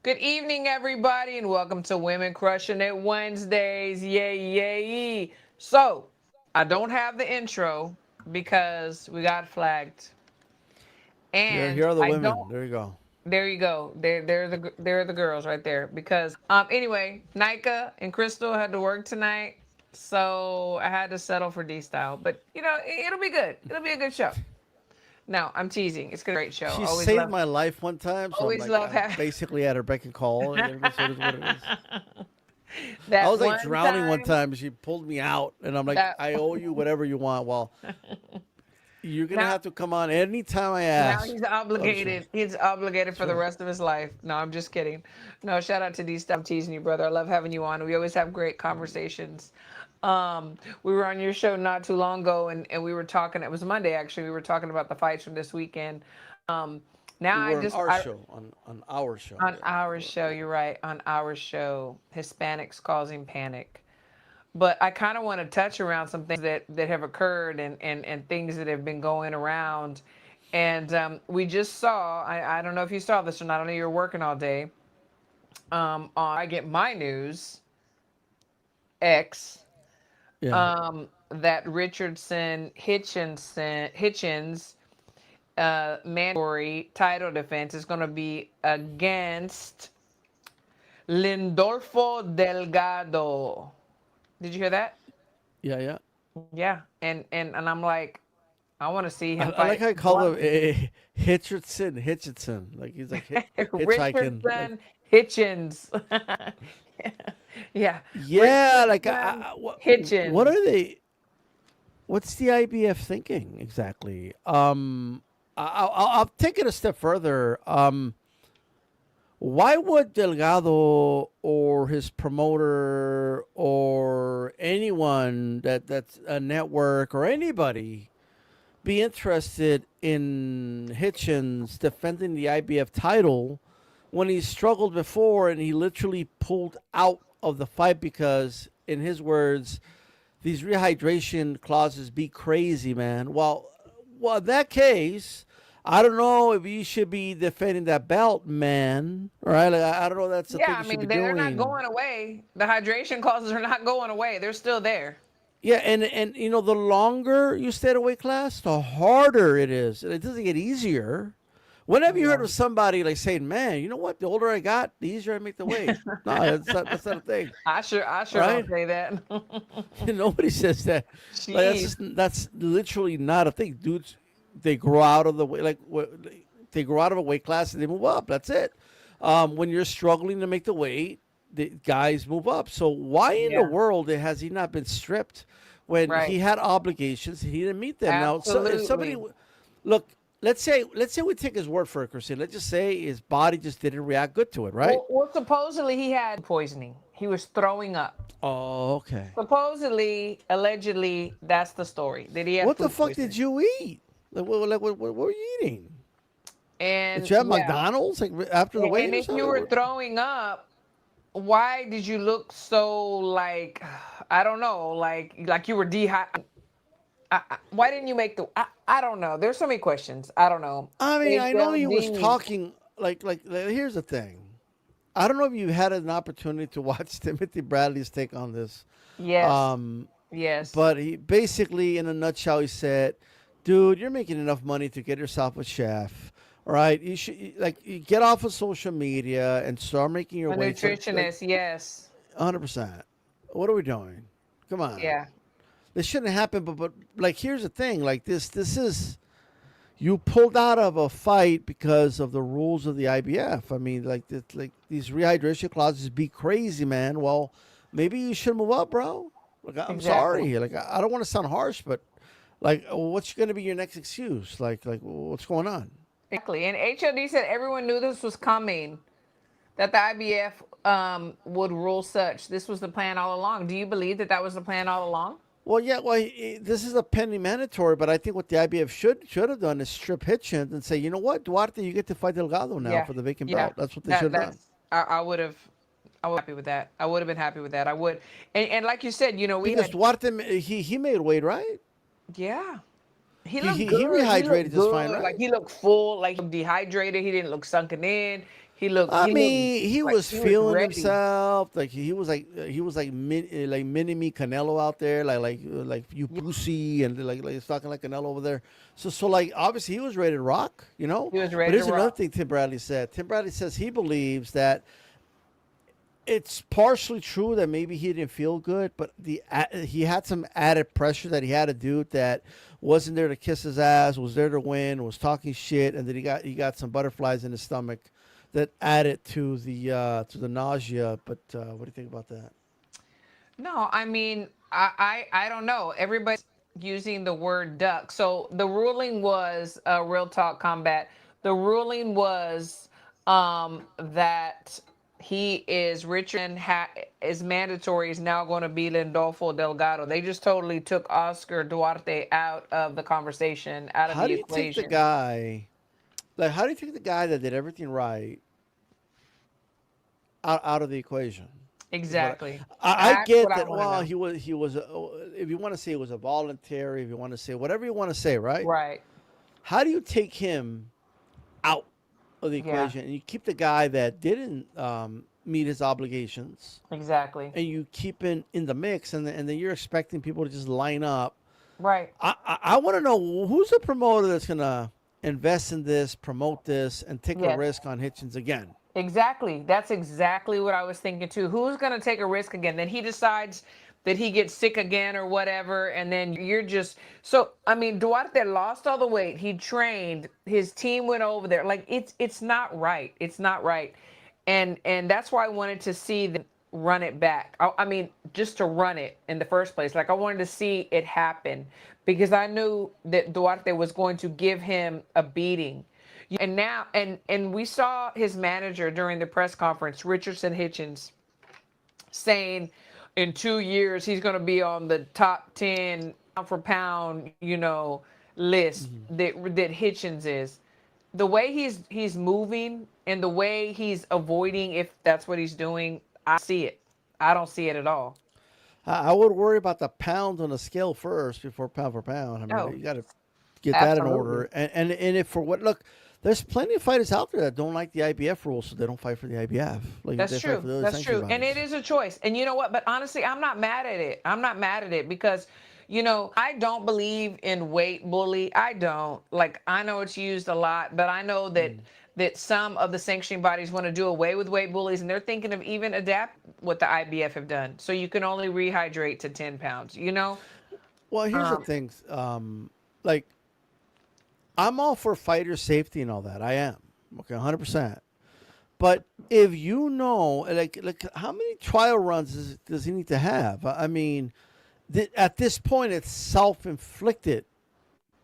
Good evening, everybody, and welcome to Women Crushing It Wednesdays. Yay, yay. So, I don't have the intro because we got flagged. Here And are the I don't women. There you go. there you go. They're the girls right there because anyway, Nika and Crystal had to work tonight. So I had to settle for D style. But it'll be good. It'll be a good show. No, I'm teasing. It's gonna be a great show. She saved my life one time, so Always love I'm having basically at her beck and call. So it is what it is. I that was like one drowning one time. time, and she pulled me out, and I'm like, That I owe you whatever you want. Well, you're gonna now have to come on anytime I now ask he's of the show. obligated. He's obligated That's for the right. rest of his life. No, I'm just kidding. No, shout out to D Stuff teasing you, brother. I love having you on. We always have great conversations. We were on your show not too long ago and we were talking, it was Monday actually, we were talking about the fights from this weekend. Um now We I were on just our I show, on our show. on Yeah. our show, you're right, on our show, Hispanics causing panic. But I kind of want to touch around some things that have occurred and things that have been going around. And we just saw, I don't know if you saw this or not, I know you're working all day. On I Get My News X, Yeah. that Hitchins mandatory title defense is going to be against Lindolfo Delgado. Did you hear that? Yeah. Yeah. Yeah, and I'm like, I want to see him I like fight how I call him Hitchinson. Like he's like hitchhiking. Like Richardson Hitchins. Yeah, yeah. Like Richardson what Hitchins. are they? What's the IBF thinking exactly? I'll take it a step further. Why would Delgado or his promoter or anyone that's a network or anybody be interested in Hitchens defending the IBF title when he struggled before and he literally pulled out of the fight because, in his words, these rehydration clauses be crazy, man. Well, in that case, I don't know if you should be defending that belt, man. Right? Like, I don't know. That's the Yeah, thing I you should be mean they're not doing. going away. The hydration clauses are not going away. They're still there. Yeah, and the longer you stay at a weight class, the harder it is. And it doesn't get easier. When have you heard Yeah. of somebody like saying, "Man, you know what? The older I got, the easier I make the weight." No, that's not a thing, I sure don't right? say that. Nobody says that. Like Jeez. that's literally not a thing, dudes. They grow out of the way, they grow out of a weight class and they move up. That's it. When you're struggling to make the weight, the guys move up. So why in the Yeah. world has he not been stripped when he Right. had obligations? He didn't meet them. Now, so if somebody Absolutely. look, let's say we take his word for it, Christine. Let's just say his body just didn't react good to it, right? Well, supposedly he had poisoning. He was throwing up. Oh, okay. Supposedly, allegedly, that's the story that he had What the food fuck did poisoning. you eat? What were you eating? Did And you have yeah, McDonald's like after the and weigh-in or if you something? were throwing up, why did you look so like I don't know, like you were dehydrated? Why didn't you make the? I don't know. There's so many questions. I don't know. I mean, I know he was HLD. talking here's the thing. I don't know if you had an opportunity to watch Timothy Bradley's take on this. Yes. Um, Yes. but he basically, in a nutshell, he said, "Dude, you're making enough money to get yourself a chef. All right, you get off of social media and start making your A weights like nutritionist. Yes. 100%. What are we doing? Come on, Yeah. this shouldn't happen. But like, here's the thing. Like this is you pulled out of a fight because of the rules of the IBF. I mean, like these rehydration clauses be crazy, man. Well, maybe you should move up, bro. Like, I'm Exactly. sorry. Like, I don't want to sound harsh, but like, what's going to be your next excuse? Like, what's going on? Exactly. And HLD said everyone knew this was coming. That the IBF would rule such. This was the plan all along. Do you believe that that was the plan all along? Well, yeah. Well, this is a pending mandatory, but I think what the IBF should have done is strip Hitchens and say, you know what, Duarte, you get to fight Delgado now Yeah. for the vacant Yeah. belt. That's what they That should have done. that's I would have happy with that. I would have been happy with that. I would. And like you said, we Because had Duarte, he made weight, right? yeah. He He looked he, he good. He rehydrated looked just fine, good. right? Like he looked full. Like he looked dehydrated. He didn't look sunken in. I He looked mean, he like was he was feeling ready. himself. Like he was like mini me Canelo out there, like you Yeah, pussy, and like he's talking like Canelo over there. So like obviously he was ready to rock, you know. he was But ready to here's another rock. thing Tim Bradley said. Tim Bradley says he believes that it's partially true that maybe he didn't feel good, but he had some added pressure that he had a dude that wasn't there to kiss his ass, was there to win, was talking shit, and then he got some butterflies in his stomach that added to the nausea. But what do you think about that? No, I mean, I don't know. Everybody's using the word duck. So the ruling was real talk combat. The ruling was that he is Richard is mandatory is now going to be Lindolfo Delgado. They just totally took Oscar Duarte out of the conversation, out of How the do you take the equation. guy? Like, how do you take the guy that did everything right out of the equation? Is what Exactly. I That's what get I that. want to Well, know. he was if you want to say it was a voluntary, if you want to say whatever you want to say, right? Right. How do you take him out of the Yeah. equation and you keep the guy that didn't meet his obligations Exactly. and you keep in the mix and then you're expecting people to just line up. Right. I want to know who's the promoter that's gonna invest in this, promote this, and take a Yes. risk on Hitchins again. Exactly. That's exactly what I was thinking too. Who's going to take a risk again? Then he decides that he gets sick again or whatever, and then you're just so. I mean, Duarte lost all the weight. He trained. His team went over there. Like it's not right. It's not right, and that's why I wanted to see them run it back. I mean, just to run it in the first place. Like I wanted to see it happen because I knew that Duarte was going to give him a beating. And now and we saw his manager during the press conference, Richardson Hitchins, saying in 2 years he's going to be on the top 10 pound for pound, list Mm-hmm. that Hitchins is. The way he's moving and the way he's avoiding, if that's what he's doing, I see it. I don't see it at all. I would worry about the pounds on the scale first before pound for pound. I mean, Oh, you got to get that in order. absolutely. And if for what look, there's plenty of fighters out there that don't like the IBF rules, so they don't fight for the IBF. Like That's they fight for true. the other That's sanctioning true. And it bodies. is a choice. And you know what? But honestly, I'm not mad at it. I'm not mad at it because, I don't believe in weight bully. I don't. Like I know it's used a lot, but I know that some of the sanctioning bodies want to do away with weight bullies and they're thinking of even adapt what the IBF have done. So you can only rehydrate to 10 pounds, Well, here's the Um, thing. Like I'm all for fighter safety and all that. I am. Okay, 100%. But if you know, like how many trial runs does he need to have? I mean, at this point, it's self-inflicted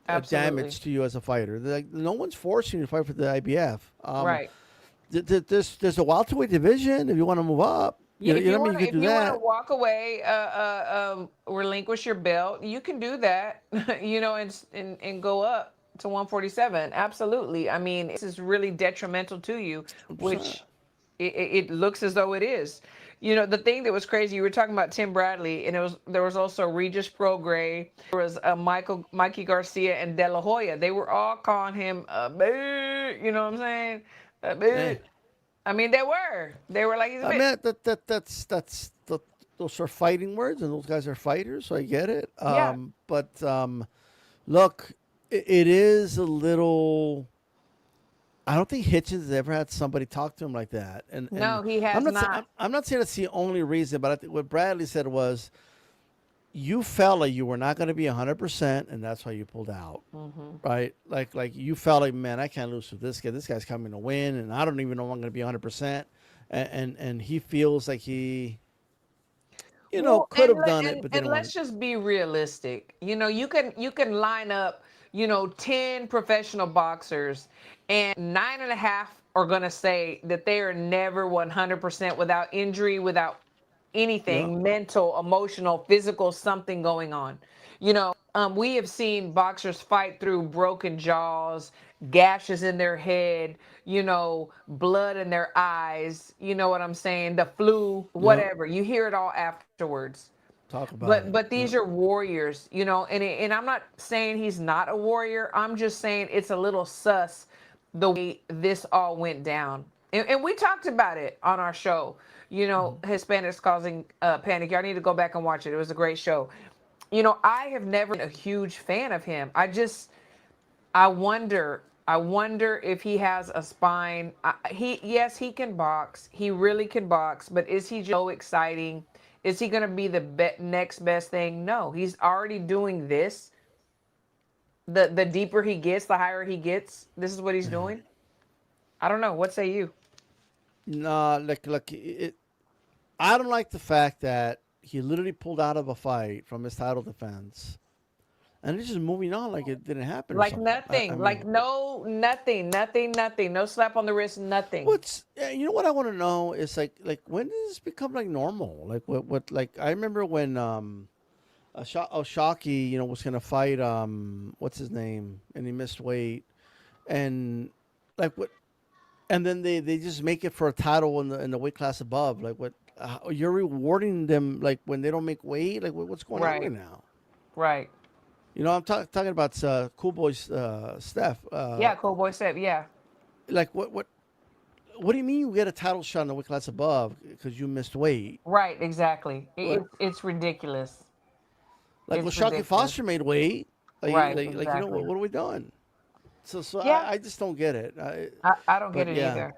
absolutely. damage to you as a fighter. Like no one's forcing you to fight for the IBF. Right. There's a welterweight division if you want to move up. Yeah, if You know you what I mean? want You to could if do you want to that. walk away, relinquish your belt, you can do that, and go up to 147. Absolutely. I mean, this is really detrimental to you, 100%. which it looks as though it is. The thing that was crazy, you were talking about Tim Bradley, and there was also Regis Prograis, there was Mikey Garcia, and De La Hoya. They were all calling him a bitch. You know what I'm saying? A Eh. bitch. I mean, they were like he's a I bitch. mean, those are fighting words, and those guys are fighters, so I get it. Yeah. But look, it is a little. I don't think Hitchens has ever had somebody talk to him like that, and No, he has not. I'm not saying that's the only reason, but I think what Bradley said was you felt like you were not going to be 100%, and that's why you pulled out, Hmm. right? Like you felt like, man, I can't lose to this guy. This guy's coming to win, and I don't even know if I'm going to be 100%. And he feels like he, Well, could have done it, but and didn't want let's it. just be realistic. You can line up, 10 professional boxers, and nine and a half are gonna say that they are never 100% without injury, without Yeah, anything mental, emotional, physical, something going on. We have seen boxers fight through broken jaws, gashes in their head, blood in their eyes. You know what I'm saying? The flu, yeah. whatever. You hear it all afterwards. Talk about But it. these are warriors, and I'm not saying he's not a warrior. I'm just saying it's a little sus the way this all went down. And we talked about it on our show. Hispanics causing panic. Y'all need to go back and watch it. It was a great show. I have never been a huge fan of him. I wonder if he has a spine. Yes, he can box. He really can box, but is he just so exciting? Is he going to be the next best thing? No, he's already doing this. The deeper he gets, the higher he gets. This is what he's doing. I don't know. What say you? Nah, I don't like the fact that he literally pulled out of a fight from his title defense, and he's just moving on like it didn't happen or Like something. I nothing. Like mean, no, nothing, nothing, nothing. No slap on the wrist, nothing. you know what I want to know is like when does this become like normal? Like what like I remember when Shockey, was gonna fight what's his name, and he missed weight, and like what, and then they just make it for a title in the weight class above. Like what, you're rewarding them like when they don't make weight. Like what's going on right Right. now? Right. I'm talking about Cool Boys Steph. Yeah. Cool boy said. Yeah. Like what do you mean you get a title shot in the weight class above because you missed weight? Right. Exactly. What It's ridiculous. like It's Lashaki ridiculous. Foster made weight. Right. What, Exactly. what are we doing? So Yeah. I just don't get it. I don't get But it yeah, either.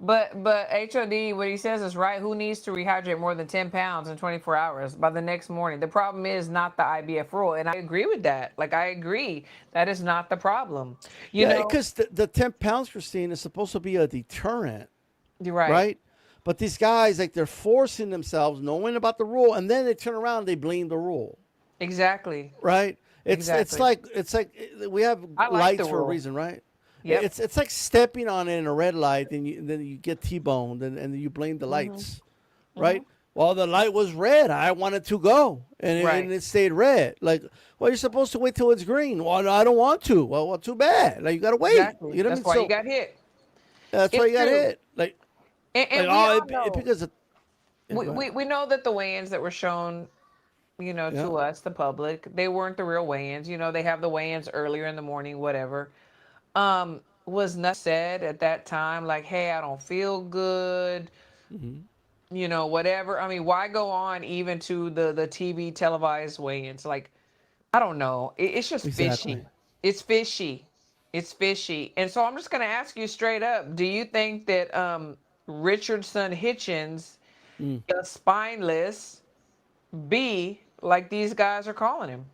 But HOD, what he says is right. Who needs to rehydrate more than 10 pounds in 24 hours by the next morning? The problem is not the IBF rule. And I agree with that. Like, I agree. That is not the problem. You yeah, know, because the 10 pounds, Christine, is supposed to be a deterrent, you're right. right? But these guys, like, they're forcing themselves, knowing about the rule, and then they turn around and they blame the rule, Exactly. right? Exactly. It's like we have I like the lights for a rule. reason, right? Yep. It's like stepping on it in a red light, and then you get T-boned, and you blame the Hmm. lights, Hmm. right? Well, the light was red. I wanted to go, and Right. it stayed red. Like, well, you're supposed to wait till it's green. Well, no, I don't want to. Well, too bad. Like, you gotta wait. Exactly. You know what I That's mean? why you So got hit. that's why It's you got true. hit. Like, And we oh, all know. because of, yeah, We, go ahead. we, we know that the weigh-ins that were shown, Yeah, to us, the public, they weren't the real weigh-ins. They have the weigh-ins earlier in the morning, whatever. Was nothing said at that time, like, hey, I don't feel good, hmm, whatever. I mean, why go on even to the TV televised weigh-ins? Like, I don't know. It's just exactly. fishy. It's fishy. It's fishy. And so I'm just gonna ask you straight up: do you think that Richardson Hitchins Mm. is spineless B, like these guys are calling him?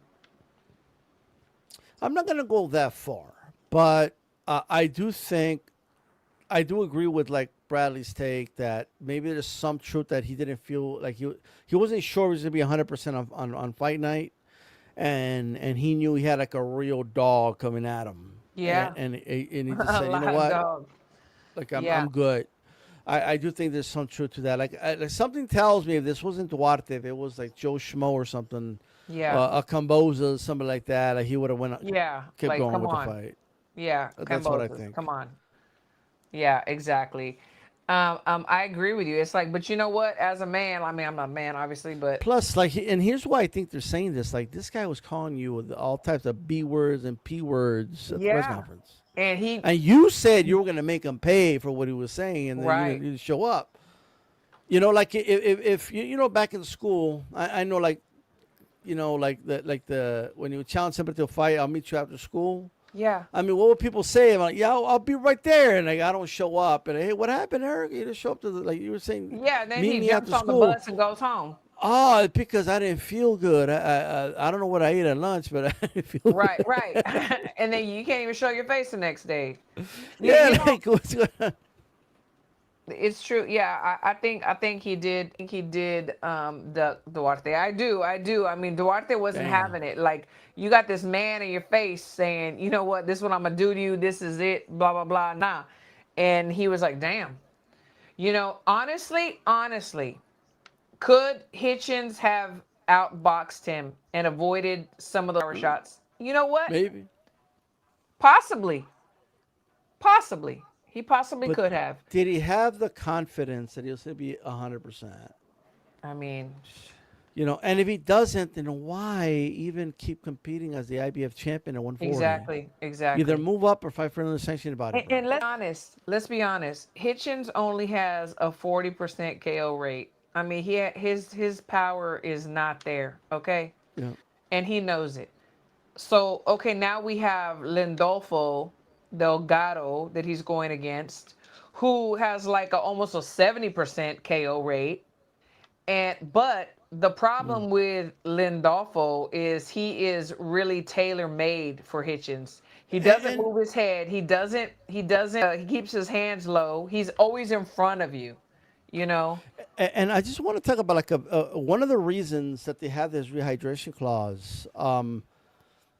I'm not gonna go that far, but I do agree with like Bradley's take that maybe there's some truth that he didn't feel like he wasn't sure he was gonna be 100% on fight night, and he knew he had like a real dog coming at him, Yeah, and he just a said, you know live what, dog. like Yeah, I'm good. I do think there's some truth to that. Like something tells me if this wasn't Duarte, if it was like Joe Schmo or something, yeah, a Camboza, something like that, like he would have yeah. kept Like, going come with the on. fight. Yeah, That's what I Cambosos, come think. on. Yeah, exactly. I agree with you. It's like, but you know what? As a man, I mean, I'm not a man, obviously, but Plus, like, and here's why I think they're saying this. Like, this guy was calling you with all types of B words and P words at the press yeah. conference, And he, and you said you were going to make him pay for what he was saying, and then right. you didn't show up. Like if back in school, I know like like the when you challenge somebody to a fight, I'll meet you after school. Yeah. I mean, what would people say? I'm like, yeah, I'll be right there, and like I don't show up, and hey, what happened, Eric? You didn't show up to the like you were saying, Yeah, and then meet he me jumps after on the school. bus and goes home. Oh, it's because I didn't feel good. I don't know what I ate at lunch, but I didn't feel Right, good. right. And then you can't even show your face the next day. You, Yeah, you know, like what's going on? it's true. Yeah, I think he did. I think he did. The Duarte. I do. I mean, Duarte wasn't Damn. having it. Like, you got this man in your face saying, you know what, this is what I'm gonna do to you. This is it. Blah blah blah. Nah. And he was like, damn. Honestly, could Hitchens have outboxed him and avoided some of the power shots? You know what? Maybe, Possibly. Possibly. He possibly but could have. did he have the confidence that he was going to be 100%? I mean, And if he doesn't, then why even keep competing as the IBF champion at 140? Exactly, Either exactly. move up or fight for another sanctioned body, And bro. let's be honest. Let's be honest. Hitchens only has a 40% KO rate. I mean, his power is not there. Okay, Yeah. and he knows it. So okay, now we have Lindolfo Delgado that he's going against, who has like almost a 70% KO rate. And but the Mm. problem with Lindolfo is he is really tailor made for Hitchens. He doesn't And move his head. He keeps his hands low. He's always in front of you. You know. and I just want to talk about like one of the reasons that they have this rehydration clause.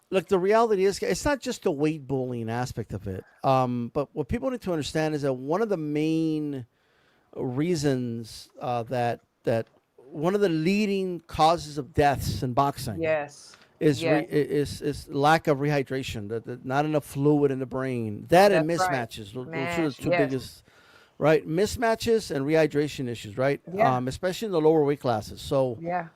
Look, the reality is it's not just the weight bullying aspect of it. But what people need to understand is that one of the main reasons that one of the leading causes of deaths in boxing Yes. Yes. is lack of rehydration, not enough fluid in the brain. That and That's right. mismatches. Those are the Man. two Yes. biggest, right? Mismatches and rehydration issues, right? Yeah. Especially in the lower weight classes. So Yeah.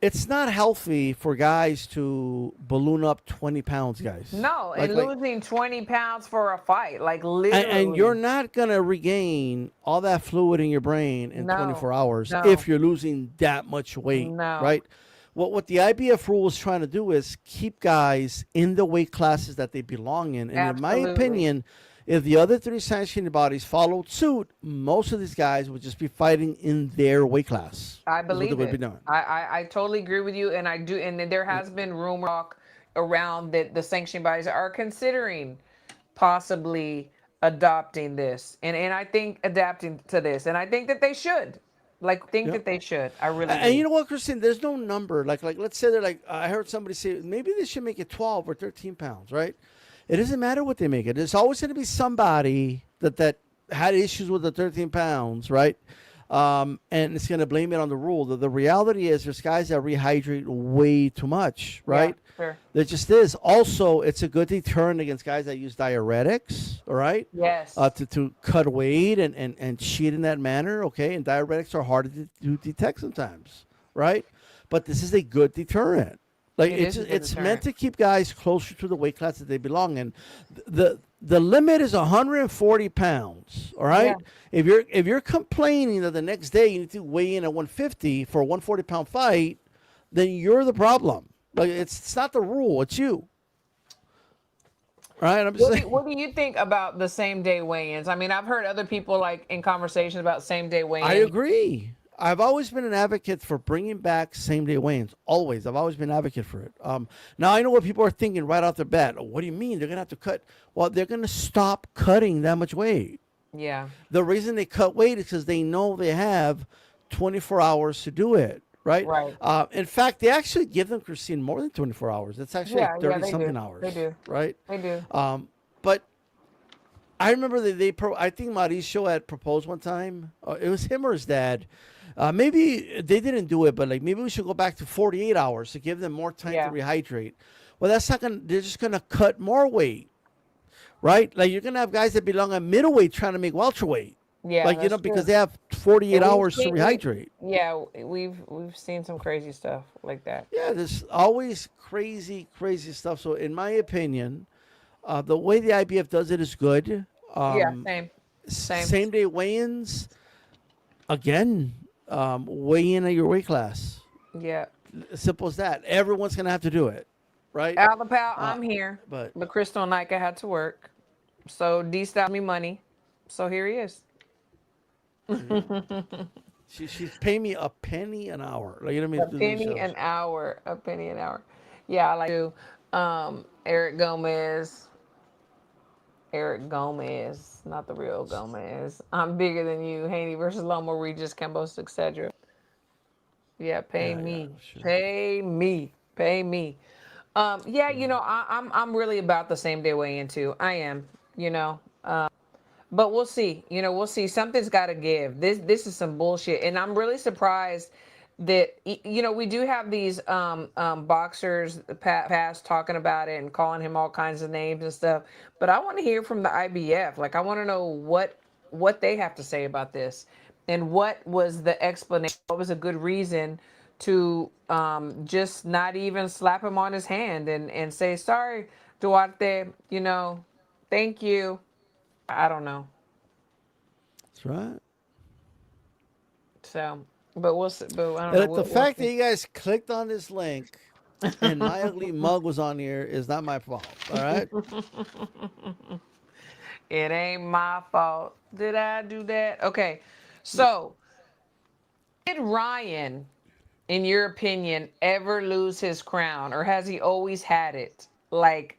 it's not healthy for guys to balloon up 20 pounds, guys. No, Like and like losing 20 pounds for a fight, like and you're literally. not going to regain all that fluid in your brain in No. 24 hours No. if you're losing that much weight, No. right? What the IBF rule is trying to do is keep guys in the weight classes that they belong in. And in my Absolutely. opinion, if the other three sanctioned bodies followed suit, most of these guys would just be fighting in their weight class, I is what they believe would be it. doing. I totally agree with you, and I do. And then there has been rumor talk around that the sanctioning bodies are considering possibly adopting this, and I think adapting to this, and I think that they should. Like, think Yeah. that they should. I really And you do. know what, Christine? There's no number. Like let's say they're like I heard somebody say maybe they should make it 12 or 13 pounds, right? It doesn't matter what they make it. There's always going to be somebody that had issues with the 13 pounds, right? And it's going to blame it on the rule. The reality is there's guys that rehydrate way too much, Yeah, right? sure. There just is. Also, it's a good deterrent against guys that use diuretics, all right? Yes, To cut weight and cheat in that manner, okay? And diuretics are hard to detect sometimes, right? But this is a good deterrent. Like it is a good it's meant deterrent. to keep guys closer to the weight class that they belong in. The limit is 140 pounds. All Yeah. right. If you're complaining that the next day you need to weigh in at 150 for a 140-pound fight, then you're the problem. Like it's not the rule. It's you. Right. I'm just saying. What do you think about the same day weigh-ins? I mean, I've heard other people like in conversations about same day I weigh-in. agree. I've always been an advocate for bringing back same day weigh-ins. Always, I've always been an advocate for it. Now I know what people are thinking right off the bat. What do you mean they're gonna have to cut? Well, they're gonna stop cutting that much weight. Yeah. The reason they cut weight is because they know they have 24 hours to do it. Right. Right. In fact, they actually give them, Christine, more than 24 hours. It's actually like Yeah. Yeah. 30 They something do. They hours. do. Right. They do. But I remember that I think Mauricio had proposed one time. It was him or his dad. Maybe they didn't do it, but like maybe we should go back to 48 hours to give them more time to Yeah. rehydrate. Well, that's not gonna. They're just gonna cut more weight, right? Like you're gonna have guys that belong at middleweight trying to make welterweight, Yeah. like That's because true. they have 48 And we've hours to seen we rehydrate. yeah, we've seen some crazy stuff like that. Yeah, there's always crazy, crazy stuff. So, in my opinion, the way the IBF does it is good. Yeah, same. Same. Same day weigh-ins again. Weigh in at your weight class. Yeah. Simple as that. Everyone's gonna have to do it, right? Al the pal, Uh, I'm here. but But Crystal and Nika had to work. So D styled me money. So here he is. she's paying me a penny an hour. Like you know what I A mean to do these penny an shows. hour. A penny an hour. Yeah, I like to. Eric Gomez. Eric Gomez, not the real Gomez. I'm bigger than you. Haney versus Loma Regis, Campos, etc. Yeah, pay Yeah, yeah, me. sure. Pay me. Pay me. Yeah, I'm really about the same day weigh-in too. I am, you know. But we'll see. We'll see. Something's got to give. This is some bullshit, and I'm really surprised that we do have these boxers past talking about it and calling him all kinds of names and stuff. But I want to hear from the IBF. Like I want to know what they have to say about this, and what was the explanation. What was a good reason to just not even slap him on his hand and say, sorry, Duarte, thank you. I don't know. That's right. So, but we'll see. But I don't And know. like the We'll fact that see. you guys clicked on this link and my ugly mug was on here is not my fault. All right. It ain't my fault. Did I do that? Okay. So, did Ryan, in your opinion, ever lose his crown or has he always had it? Like,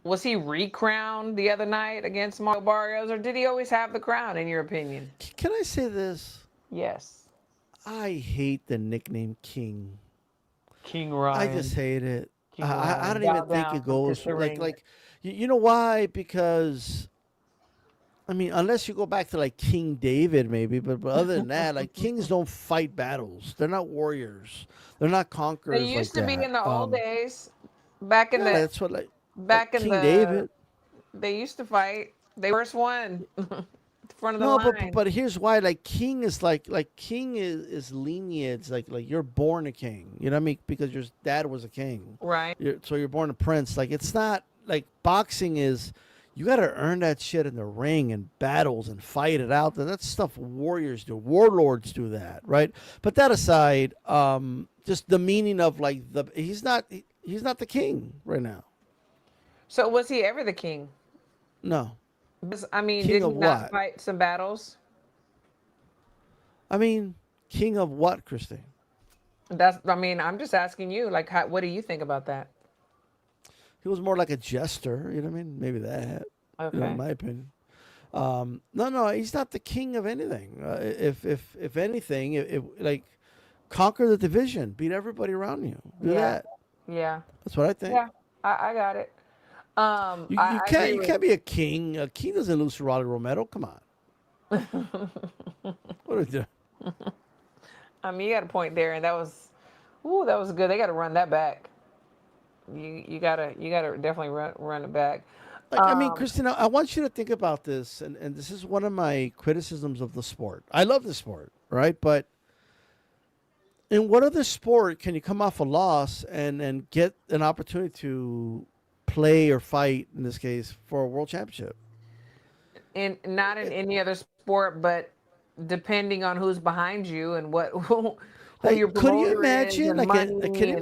was he recrowned the other night against Mario Barrios or did he always have the crown, in your opinion? Can I say this? Yes. I hate the nickname King. King I just Ryan. hate it. King I Ryan. don't even Bow think it down, kiss goes the like ring. you know why? Because I mean, unless you go back to like King David, maybe, but other than that, like kings don't fight battles. They're not warriors. They're not They conquerors like used to be that. in the old days, back in Yeah, the that's what like back in King the David. they used to fight. They first one, front of the No, line. but here's why. Like king is like king is lineage. Like you're born a king. You know what I mean? Because your dad was a king. Right. So you're born a prince. Like it's not like boxing is. You got to earn that shit in the ring and battles and fight it out. That's stuff warriors do. Warlords do that, right? But that aside, just the meaning of like he's not the king right now. So was he ever the king? No, I mean, king did he of not what? fight some battles? I mean, king of what, Christine? I mean, I'm just asking you, like, what do you think about that? He was more like a jester. You know what I mean? Maybe that. In Okay. my opinion. No, he's not the king of anything. If anything, like conquer the division, beat everybody around you. Do Yeah. that. Yeah. That's what I think. Yeah. I got it. I agree You with. can't be a king. A king doesn't lose to Rolly Romero. Come on. What are we doing? I mean, you got a point there, and ooh, that was good. They got to run that back. You gotta definitely run it back. Like I mean, Um, Christina, I want you to think about this, and this is one of my criticisms of the sport. I love the sport, right? But in what other sport can you come off a loss and get an opportunity to play or fight, in this case, for a world championship? in not in It- any other sport, but depending on who's behind you and what who your Like, could you promoter is imagine? and Can money you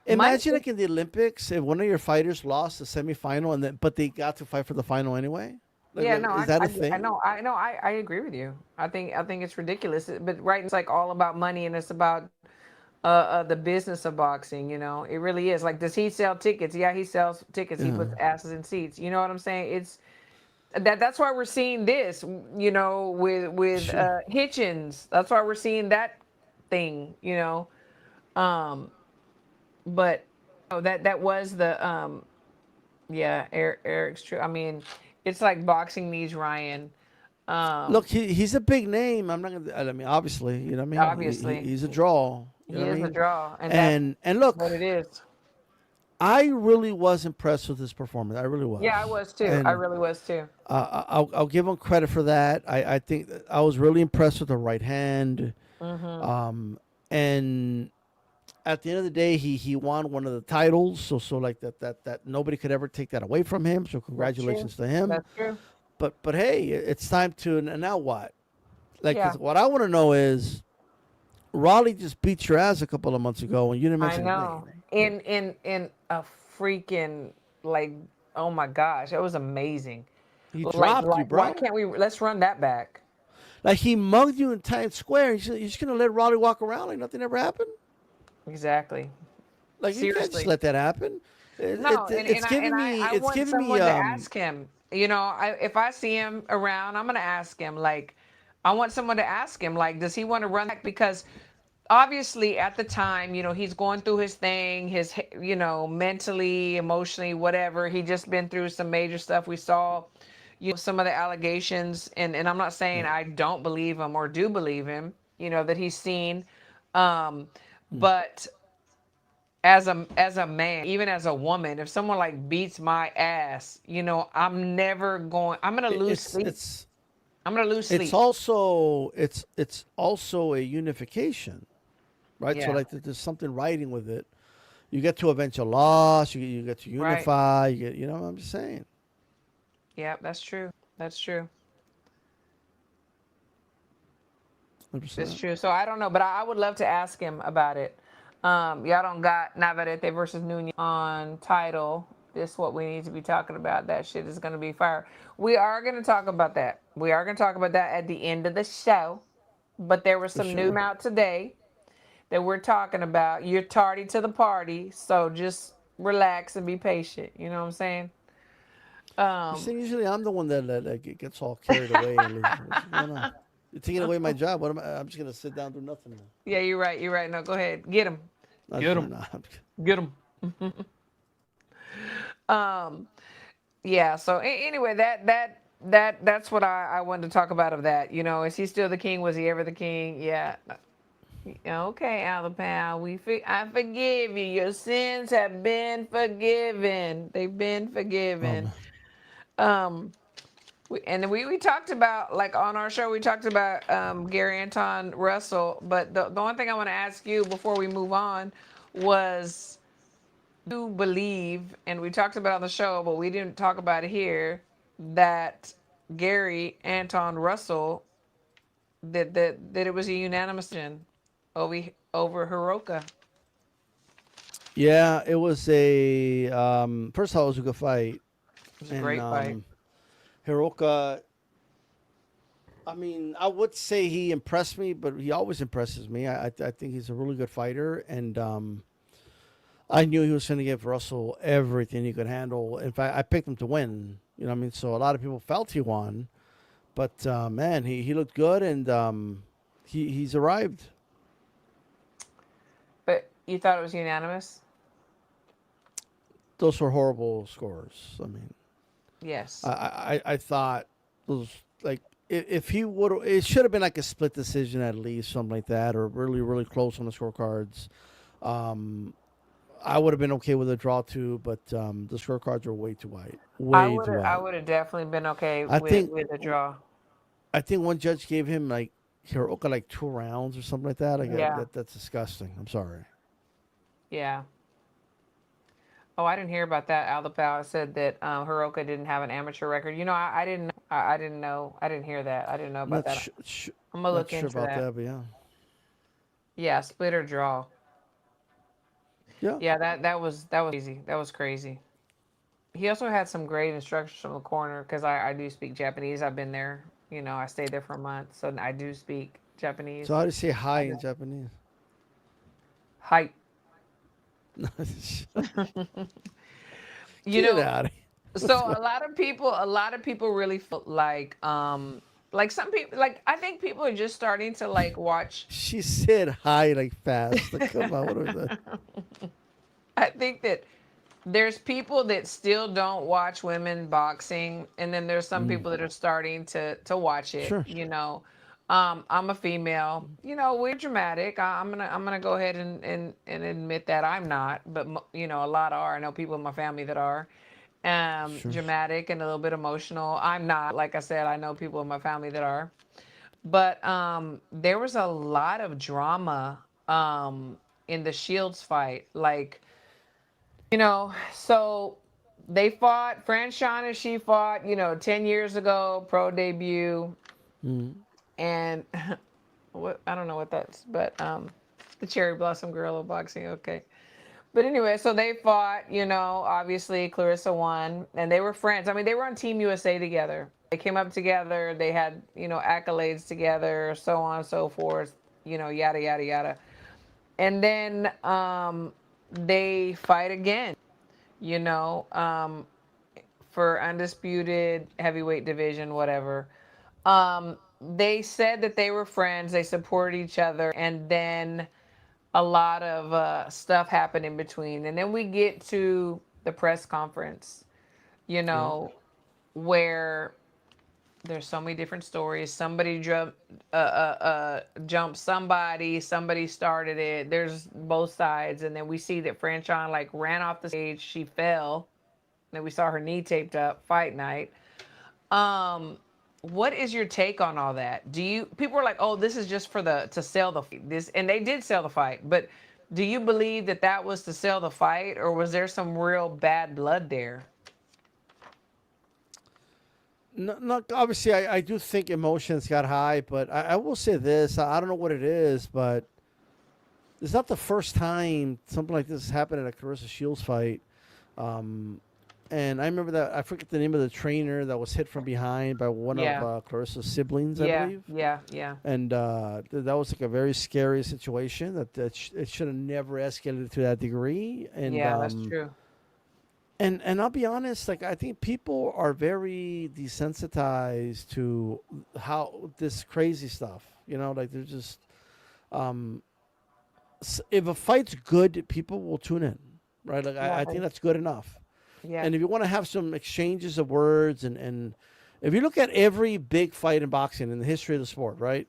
and money. imagine like in the Olympics if one of your fighters lost the semifinal and then but they got to fight for the final anyway? Yeah, no, Is that a I thing? know, I agree with you. I think it's ridiculous, but right, it's like all about money and it's about the business of boxing. It really is. Like, does he sell tickets? Yeah, he sells tickets. He Uh, puts asses in seats. You know what I'm saying? It's that's why we're seeing this. With sure. Hitchins. That's why we're seeing that thing. Um, but that was the yeah, Eric's true. I mean, it's like boxing needs Ryan. Look, Um, he's a big name. I'm not gonna. I mean, obviously, you know what I mean. Obviously, He's a draw. You know he what I is a mean. draw, and that's And what look, it is. I really was impressed with his performance. I really Yeah, I was. was too. I And really was too. I'll give him credit for that. I think that I was really impressed with the right hand. Hmm. And at the end of the day, he won one of the titles. So like that nobody could ever take that away from him. So That's true. congratulations to him. That's true. But hey, it's time to and now what? Like, 'cause Yeah, what I want to know is Raleigh just beat your ass a couple of months ago, and you didn't I mention his know. name. In a freaking, like, oh my gosh, it was amazing. He Like, dropped you, why bro. can't we? Let's run that back. Like he mugged you in Times Square. You're just gonna let Raleigh walk around like nothing ever happened? Exactly. Like you can't just Seriously. let that happen. No, and I It's want giving me someone to ask him. If I see him around, I'm gonna ask him. Like, I want someone to ask him. Like, does he want to run back? Because obviously, at the time, he's going through his thing, mentally, emotionally, whatever. He just been through some major stuff. We saw, some of the allegations, and I'm not saying yeah. I don't believe him or do believe him. That he's seen, but as a man, even as a woman, if someone like beats my ass, I'm never going. I'm gonna It, lose it's sleep. it's I'm gonna lose it's sleep. also it's also a unification. right? So Yeah. like there's something writing with it. You get to avenge a loss. You get to Right. unify. You get, I'm just saying, Yeah, that's true. That's true. That's 100%. true. So I don't know, but I would love to ask him about it. Y'all don't got Navarrete versus Nunez on title. This is what we need to be talking about. That shit is going to be fire. We are going to talk about that. We are going to talk about that at the end of the show. But there was For some news sure. out today that we're talking about. You're tardy to the party, so just relax and be patient. You know what I'm saying? You Um, see, usually I'm the one that gets all carried away and loses. What's going on? You're taking away my job. What am I? I'm just gonna sit down and do nothing now. yeah, you're right. You're right. No, go ahead. Get him. I'm just Get playing. him. Nah, Get him. Um, yeah. So anyway, that's what I wanted to talk about of that. You know, is he still the king? Was he ever the king? Yeah. Okay, Alabama. I forgive you. Your sins have been forgiven. They've been oh forgiven. man. Um, we talked about, like, on our show, we talked about Gary Anton Russell. But the one thing I want to ask you before we move on was, do you believe, and we talked about it on the show, but we didn't talk about it here, that Gary Anton Russell, that it was a unanimous decision over Hiroka? It Yeah, it was a first of all, it was a good fight, was a and great fight. Hiroka. I mean, I would say he impressed me, but he always impresses me. I think he's a really good fighter, and I knew he was going to give Russell everything he could handle. In fact, I picked him to win. You know what I mean? So a lot of people felt he won, but man, he looked good, and he's arrived. But you thought it was unanimous? Those were horrible scores. I mean, Yes. I thought those like if he would, it should have been like a split decision at least, something like that, or really close on the scorecards. Um, I would have been okay with a draw too, but the scorecards are way too I wide. would have definitely been okay I think with a draw. I think one judge gave him like Hiroka like 2 rounds or something like that. Like Yeah. that's disgusting. I'm sorry. Yeah. Oh, I didn't hear about that. Alapal said that Hiroka didn't have an amateur record. You know, I didn't know. I didn't know. I didn't hear that. I didn't know I'm about not that. I'm gonna not look sure into about that. that, but yeah, Yeah, split or draw. yeah. Yeah, that was crazy. That was crazy. He also had some great instructions from the corner, because I do speak Japanese. I've been there. You know, I stayed there for a month, so I do speak So Japanese. how do you say hi I in know. Japanese? Hype. You Get know, out of here. so a lot of people really feel like some people, like, I think people are just starting to like watch. She said hi like fast. Like, come on, what was that? I think that there's people that still don't watch women boxing, and then there's some Mm, people that are starting to watch it. sure. I'm a female. We're dramatic. I'm gonna go ahead and admit that I'm not, but a lot are. I know people in my family that are Sure. dramatic and a little bit emotional. I'm not. Like I said, I know people in my family that are. But there was a lot of drama in the Shields fight. Like, so they fought, Franchon and she fought, 10 years ago, pro debut. Mm, And what, I don't know what that's, but the Cherry Blossom Gorilla Boxing, okay. But anyway, so they fought, obviously Clarissa won, and they were friends. I mean, they were on Team USA together. They came up together, they had, accolades together, so on and so forth, yada, yada, yada. And then they fight again, you know, um, for undisputed heavyweight division, whatever. They said that they were friends, they supported each other, and then a lot of stuff happened in between. And then we get to the press conference, you yeah. know, where there's so many different stories. Somebody jumped somebody, somebody started it. There's both sides. And then we see that Franchon like ran off the stage, she fell. Then we saw her knee taped up, fight night. Um, what is your take on all that? Do you people are like, oh, this is just for the to sell the fight. This and they did sell the fight, but do you believe that that was to sell the fight, or was there some real bad blood there? No, no, obviously, I do think emotions got high, but I will say this: I don't know what it is, but it's not the first time something like this has happened at a Clarissa Shields fight. Um, and I remember that I forget the name of the trainer that was hit from behind by one of Yeah, Clarissa's siblings, I yeah, believe. yeah, yeah, And that was like a very scary situation it should have never escalated to that degree. yeah. That's true. And I'll be honest, like I think people are very desensitized to how this crazy stuff. Like they're just um, if a fight's good, people will tune in, right? Like I think Right. that's good enough. Yeah. And if you want to have some exchanges of words, and if you look at every big fight in boxing in the history of the sport, right?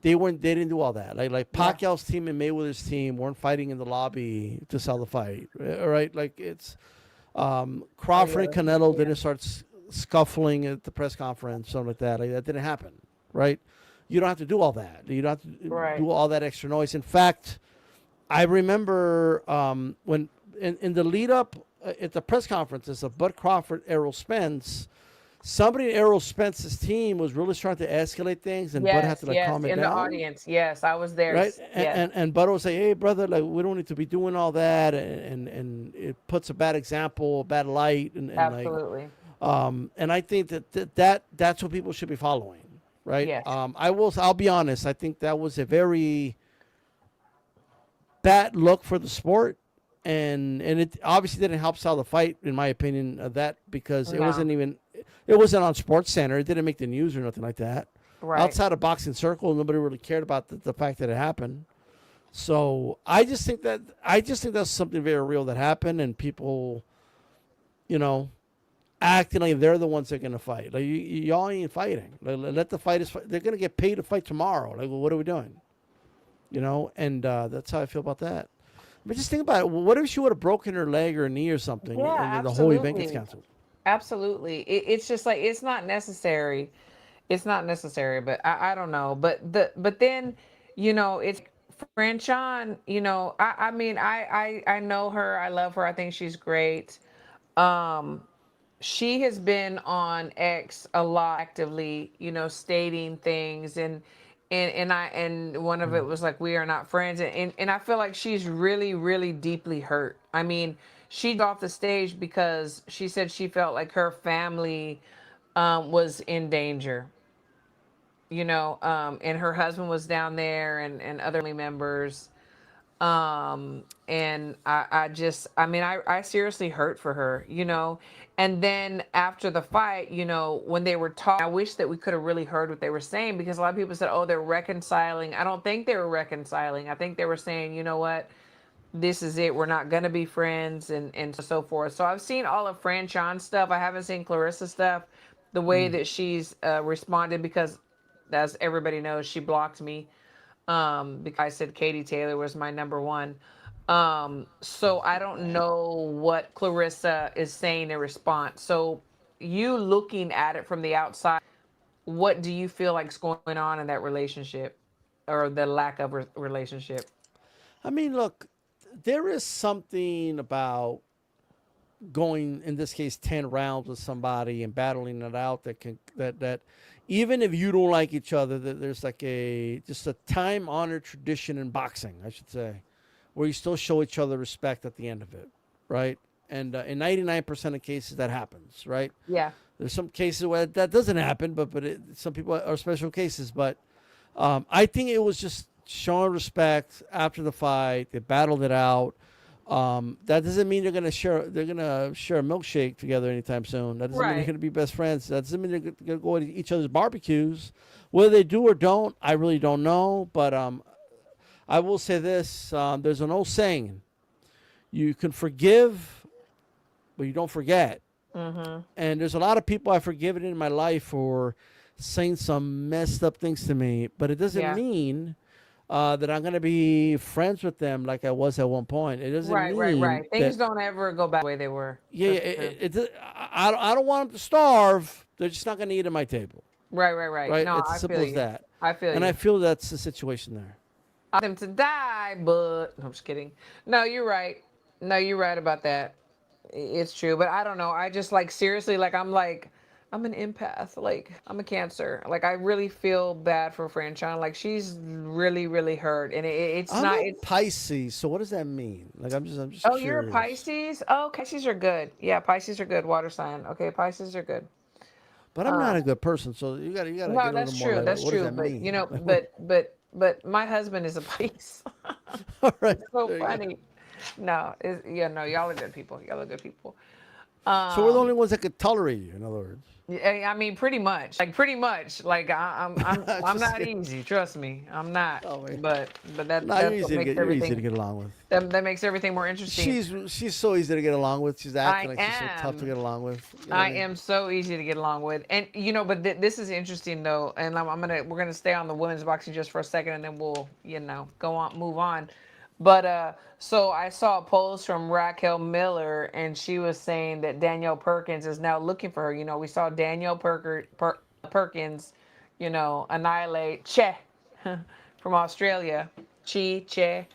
They didn't do all that. Like Yeah. Pacquiao's team and Mayweather's team weren't fighting in the lobby to sell the fight, right? Like it's Oh Crawford and yeah. Canelo Yeah. didn't start scuffling at the press conference, something like that. Like that didn't happen, right? You don't have to do all that. You don't have to Right. do all that extra noise. In fact, I remember when in the lead up at the press conferences of Bud Crawford, Errol Spence, somebody in Errol Spence's team was really trying to escalate things, and Bud had Yes. to like Yes. calm it In the down, audience. Yes, I was there. right? Yes. And Bud would say, "Hey, brother, like we don't need to be doing all that," and it puts a bad example, a bad light, and like, Absolutely. and I think that's what people should be following, right? Yes. I'll be honest, I think that was a very bad look for the sport, and it obviously didn't help sell the fight, in my opinion, of that because No. it wasn't on Sports Center. It didn't make the news or nothing like that. Right. Outside of boxing circle, nobody really cared about the fact that it happened. So I just think that's something very real that happened, and people, you know, acting like they're the ones that are gonna fight. Like y'all ain't fighting. Let the fighters fight. They're gonna get paid to fight tomorrow. Like, well, what are we doing? And that's how I feel about that. But just think about it. What if she would have broken her leg or knee or something, Yeah. and then the whole event gets Absolutely. canceled? Absolutely. It's just like it's not necessary. It's not necessary, but I don't know. But then, it's Franchon. I mean, I know her. I love her. I think she's great. Um, she has been on X a lot actively, stating things and one of it was like we are not friends and I feel like she's really, really deeply hurt. I mean, she got off the stage because she said she felt like her family was in danger, and her husband was down there and other family members. And I mean, I seriously hurt for her, and then after the fight, when they were talking, I wish that we could have really heard what they were saying, because a lot of people said, oh, they're reconciling. I don't think they were reconciling. I think they were saying, you know what, this is it, we're not going to be friends, and so forth. So I've seen all of Franchon's stuff. I haven't seen Clarissa stuff, the way Mm. that she's responded, because as everybody knows, she blocked me because I said Katie Taylor was my number one. So I don't know what Clarissa is saying in response. So you looking at it from the outside, what do you feel like's going on in that relationship, or the lack of relationship? I mean, look, there is something about going, in this case, 10 rounds with somebody and battling it out that even if you don't like each other, that there's like just a time honored tradition in boxing, I should say, where you still show each other respect at the end of it, right? And in 99% of cases that happens, right? Yeah. There's some cases where that doesn't happen, but some people are special cases. But I think it was just showing respect after the fight. They battled it out. That doesn't mean they're gonna share a milkshake together anytime soon. That doesn't mean they're Right. gonna be best friends. That doesn't mean they're gonna go to each other's barbecues. Whether they do or don't, I really don't know. But I will say this: there's an old saying: you can forgive, but you don't forget. Mm-hmm. And there's a lot of people I've forgiven in my life for saying some messed up things to me, but it doesn't Yeah. mean that I'm going to be friends with them like I was at one point. It doesn't Right, right, mean right. Things that, don't ever go back the way they were. yeah, That's true. I don't want them to starve. They're just not going to eat at my table. Right, right, right. right? No, It's I simple feel as you. that. I feel And I you. feel that's the situation there. I want them to die, but no, I'm just kidding. No, you're right. No, you're right about that. It's true, but I don't know. I just like seriously, like I'm an empath. Like I'm a Cancer. Like I really feel bad for Franchon. Like she's really, really hurt, and it's I'm not. a It's Pisces, so what does that mean? Like I'm just oh, you're a curious. Pisces. Oh, okay, Pisces are good. Yeah, Pisces are good. Water sign. Okay, Pisces are good. But I'm not Um, a good person, so you gotta no, get a little that's more true. like That's what does true. that But you mean? know, but my husband is a Pisces. All right, It's so there you go. funny. No, yeah, no, y'all are good people. Y'all are good people. So we're the only Um, ones that could tolerate you. In other words, I mean, pretty much, like pretty much, like I'm just not easy. Trust me, I'm not. oh wait, But no, that's what makes you're easy to everything get along with. that makes everything more interesting. She's so easy to get along with. She's acting I like she's so tough to am. get along with. You know what I I mean? am so easy to get along with, and but this is interesting though, and we're gonna stay on the women's boxing just for a second, and then we'll go on, move on. But so I saw a post from Raquel Miller, and she was saying that Danielle Perkins is now looking for her. We saw Perkins, annihilate Che from Australia, Che,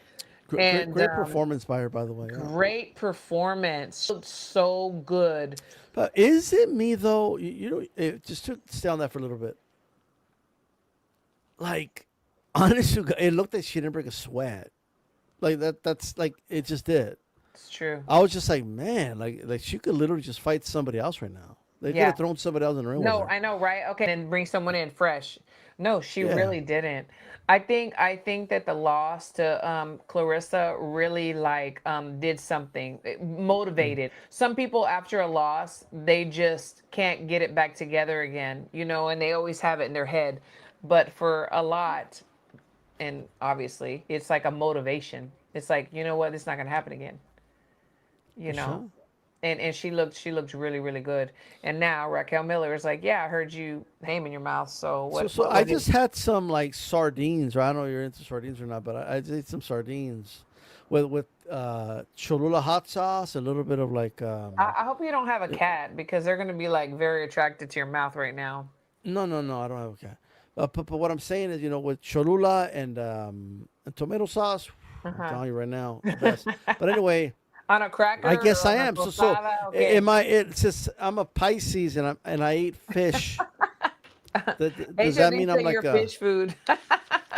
and Great performance by her, by the way. Yeah. great performance. She looked so good. But is it me though? Just to stay on that for a little bit. Like, honestly, it looked like she didn't break a sweat. Like that. That's like it just did. It's true. I was just like, man, like she could literally just fight somebody else right now. They could Yeah. have thrown somebody else in the ring with No, her. I know, right? Okay, and bring someone in fresh. No, she Yeah. really didn't. I think that the loss to Clarissa really like did something. It Mm. motivated. Some people after a loss, they just can't get it back together again, and they always have it in their head. But for a lot, and obviously, it's like a motivation. It's like, you know what, it's not gonna happen again. You For know. sure. And she looked really, really good. And now Raquel Miller is like, yeah, I heard you name in your mouth. So So what I was it? just had some like sardines, or I don't know if you're into sardines or not, but I just ate some sardines with Cholula hot sauce, a little bit of like I hope you don't have a cat because they're gonna be like very attracted to your mouth right now. no, I don't have a cat. But what I'm saying is, with Cholula and tomato sauce, I'm Uh-huh. telling you right now, the best. But anyway, On a I cracker guess or I on a am. So tostada, okay. am I? It's just I'm a Pisces and I eat fish. Does HOD that mean I'm say you're like fish food.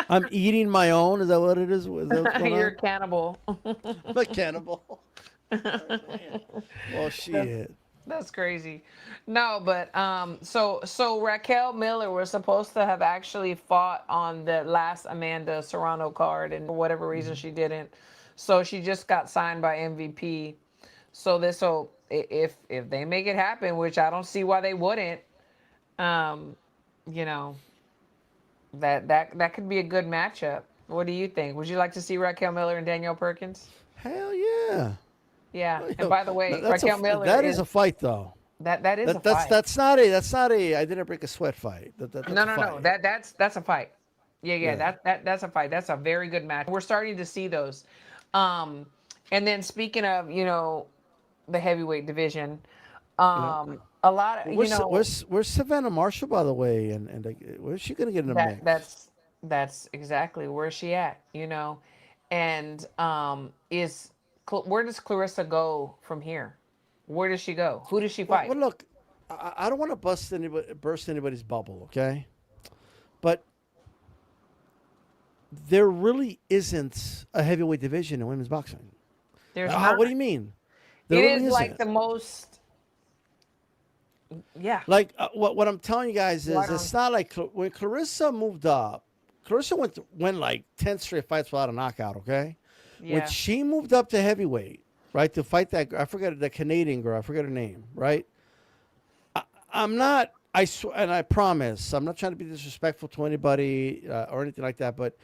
I'm eating my own? Is that what it is? Is that what's going You're a on? cannibal. I'm a cannibal. Man. Well, shit. That's crazy. No, but so Raquel Miller was supposed to have actually fought on the last Amanda Serrano card, and for whatever reason Mhm. she didn't. So she just got signed by MVP. If they make it happen, which I don't see why they wouldn't, um, you know that could be a good matchup. What do you think? Would you like to see Raquel Miller and Danielle Perkins? Hell yeah. Yeah. Oh, And by the way, Raquel Miller that is is a fight though. that is a That's fight. that's not a I didn't break a sweat fight. That's No, a no, no. fight. That's a fight. Yeah, yeah. Yeah. That's a fight. That's a very good match. We're starting to see those. Um, and then speaking of, the heavyweight division, Yeah. a lot of, Where's Savannah Marshall by the way, and like, where's she gonna get in the that mix? that's exactly where she at. And where does Clarissa go from here? Where does she go? Who does she fight? Well, look, I don't want to burst anybody's bubble, okay? But there really isn't a heavyweight division in women's boxing. There's not. What do you mean? There It really is like isn't. the most. Yeah. Like what I'm telling you guys Why is don't? it's not like when Clarissa moved up. Clarissa went like 10 straight fights without a knockout. Okay, when Yeah. she moved up to heavyweight, right, to fight that I forget the Canadian girl. I forget her name. Right. I'm not. And I promise I'm not trying to be disrespectful to anybody or anything like that. But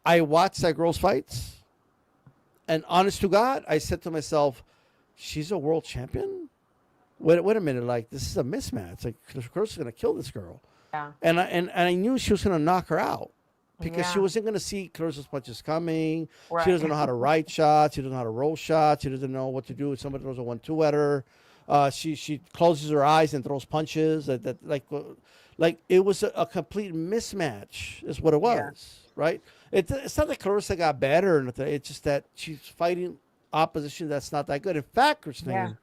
I watched that girl's fights, and honest to God, I said to myself, "She's a world champion." Wait a minute, like this is a mismatch. Like Clarissa's gonna kill this girl, Yeah. and I knew she was gonna knock her out because she Yeah. wasn't gonna see Clarissa's punches coming. She Right. doesn't know how to write shots. She doesn't know how to roll shots. She doesn't know what to do if somebody throws a 1-2 at her. She closes her eyes and throws punches. Like it was a complete mismatch, is what it Yeah. was, right? It's not that Clarissa got better or anything. It's just that she's fighting opposition that's not that good. In fact, Yeah. Christine,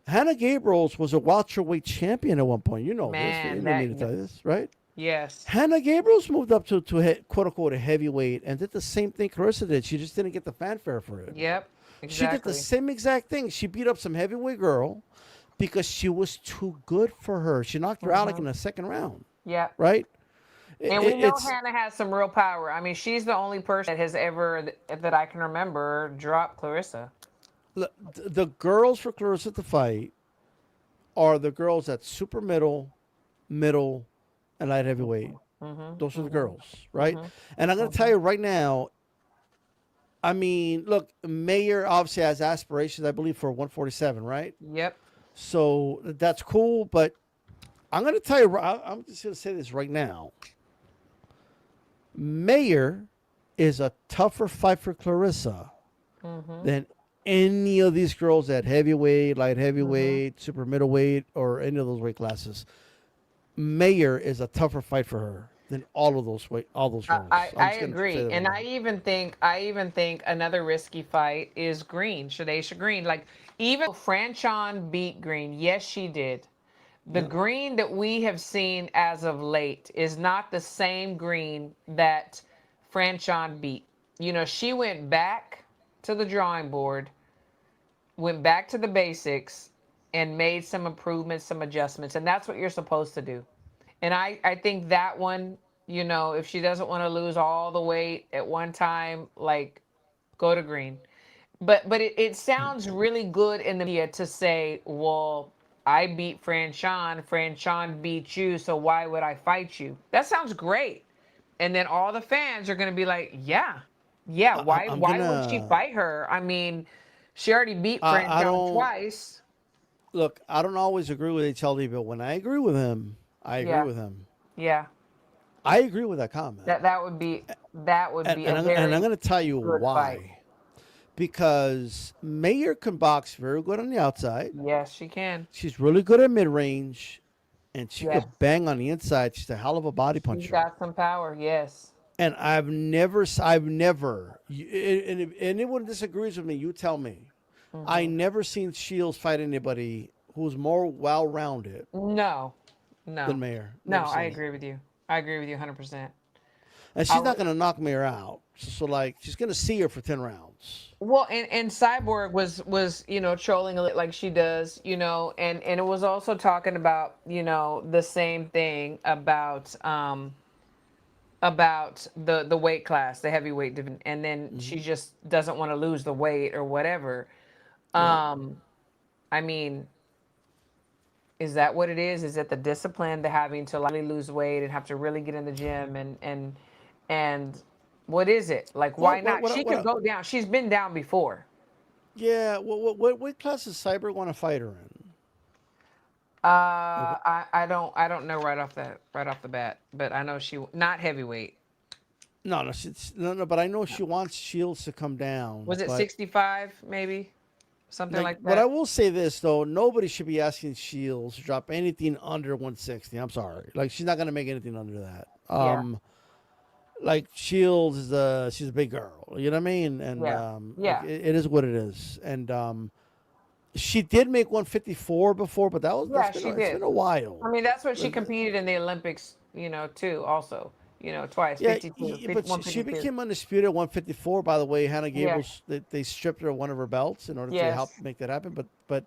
Hannah Gabriels was a welterweight champion at one point. You know this. You Man, didn't that need to tell you this, right? yes. Hannah Gabriels moved up to quote unquote a heavyweight and did the same thing Clarissa did. She just didn't get the fanfare for it. Yep. She did the Exactly. same exact thing. She beat up some heavyweight girl because she was too good for her. She knocked her out like Hmm. in the second round, Yep. right? And we know It's Hannah has some real power. I mean, she's the only person that has ever that I can remember dropped Clarissa. the girls for Clarissa to fight are the girls at super middle, and light heavyweight. Hmm. Those are the Hmm. girls, right? Hmm. And I'm going to tell Hmm. you right now. I mean, look, Mayer obviously has aspirations, I believe, for 147, right? Yep. So that's cool, but I'm going to tell you, I'm just going to say this right now. Mayer is a tougher fight for Clarissa Hmm. than any of these girls at heavyweight, light Hmm. heavyweight, super middleweight, or any of those weight classes. Mayer is a tougher fight for her than all those girls. I'm I just gonna say agree, that right and now. I even think another risky fight is Green, Shadesha Green. Like even though Franchon beat Green, yes, she did. The Yep. Green that we have seen as of late is not the same Green that Franchon beat. You know, she went back to the drawing board, went back to the basics, and made some improvements, some adjustments, and that's what you're supposed to do. And I think that one, you know, if she doesn't want to lose all the weight at one time, like go to Green. But it sounds really good in the media to say, well, I beat Franchon, Franchon beat you, so why would I fight you? That sounds great. And then all the fans are going to be like, yeah, yeah, I'm why would she gonna. fight her? I mean, she already beat I Franchon don't twice. look. I don't always agree with HLD, but when I agree with him, I agree Yeah, with him. yeah. I agree with that comment, That would be a and I'm very gonna tell you good fight. why. Because Mayer can box very good on the outside. Yes, she can. She's really good at mid range, and she Yes, could bang on the inside. She's a hell of a body she's puncher. got some power. Yes. And I've never, and anyone disagrees with me, you tell me. I Hmm. never seen Shields fight anybody who's more well rounded No, than no, Mayer. no. Never I seen it. agree with you. I agree with you 100%. And I she's not would. going to knock Mayer out. So, like, she's going to see her for 10 rounds. Well, and Cyborg was trolling a like she does, and it was also talking about the same thing about the weight class, the heavyweight division, and then Hmm. she just doesn't want to lose the weight or whatever. Right. Um, I mean, is that what it is? Is it the discipline, the having to like really lose weight and have to really get in the gym and what is it? Like Well, why not? She could go down. She's been down before. yeah, what weight class does Cyber want to fight her in? I don't know right off the bat, but I know she not heavyweight. No, no, no, but I know she wants Shields to come down. Was it But 65 maybe? Something like, like what I that. will say this though, nobody should be asking Shields to drop anything under 160. I'm sorry, like she's not gonna make anything under that. Yeah. Like Shields is she's a big girl, you know what I mean? And Yeah. like Yeah. it is what it is. And she did make 154 before, but Yeah, she it's did. been a I while. mean, that's what she Like, competed in the Olympics, too, also. Twice, yeah, 52, but 50, she 152. became undisputed at 154. By the way, Hannah Yeah. Gabriel, they stripped her of one of her belts in order to help Yes. make that happen. But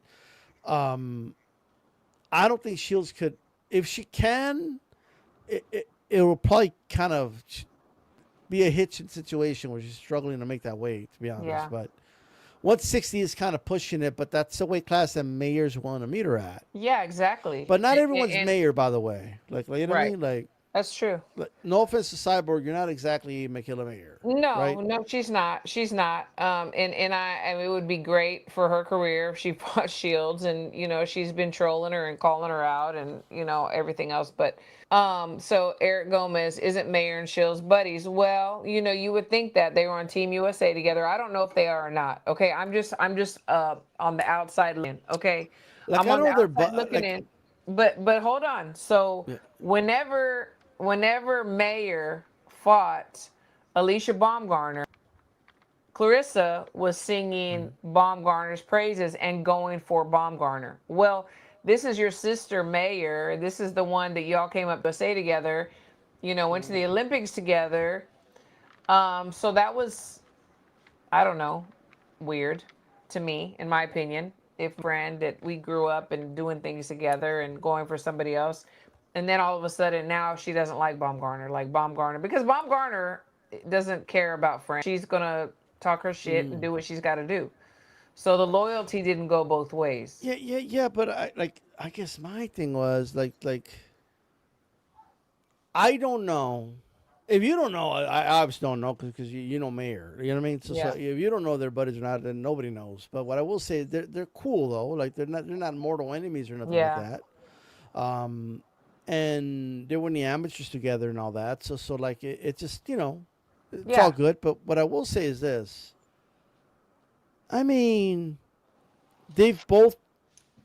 um, I don't think Shields could. If she can, it will probably kind of be a Hitchins situation where she's struggling to make that weight. To be honest, Yeah. but 160 is kind of pushing it. But that's the weight class that Mayer's willing to meet her at. Yeah, exactly. But not And, everyone's and Mayer, by the way. You know what I right. mean? That's true. No offense to Cyborg, you're not exactly Michaela Mayer, No, right? no, she's not. She's not. And it would be great for her career if she fought Shields, and she's been trolling her and calling her out, and everything else. But so Eric Gomez isn't Mayer and Shields buddies. Well, you would think that they were on Team USA together. I don't know if they are or not. Okay, I'm just on the outside looking. Okay, Like I'm I on the know they're outside looking like in. but hold on. So Yeah. whenever Mayer fought Alicia Baumgartner, Clarissa was singing Mm. Baumgartner's praises and going for Baumgartner. Well, this is your sister Mayer. This is the one that y'all came up to say together. Went to the Olympics together. So that was, I don't know, weird to me, in my opinion. If friend that we grew up and doing things together and going for somebody else, and then all of a sudden now she doesn't like Baumgartner, because Baumgartner doesn't care about friends. She's gonna talk her shit and Mm. do what she's got to do. So the loyalty didn't go both ways. Yeah, yeah, yeah. But I guess my thing was I don't know. If you don't know, I obviously don't know because you know Mayor. You know what I mean. So Yeah, if you don't know their buddies or not, then nobody knows. But what I will say, is they're cool though. Like they're not mortal enemies or nothing like yeah, that. Um, and they were in the amateurs together and all that. So like it just it's all yeah. good. But what I will say is this. I mean, they've both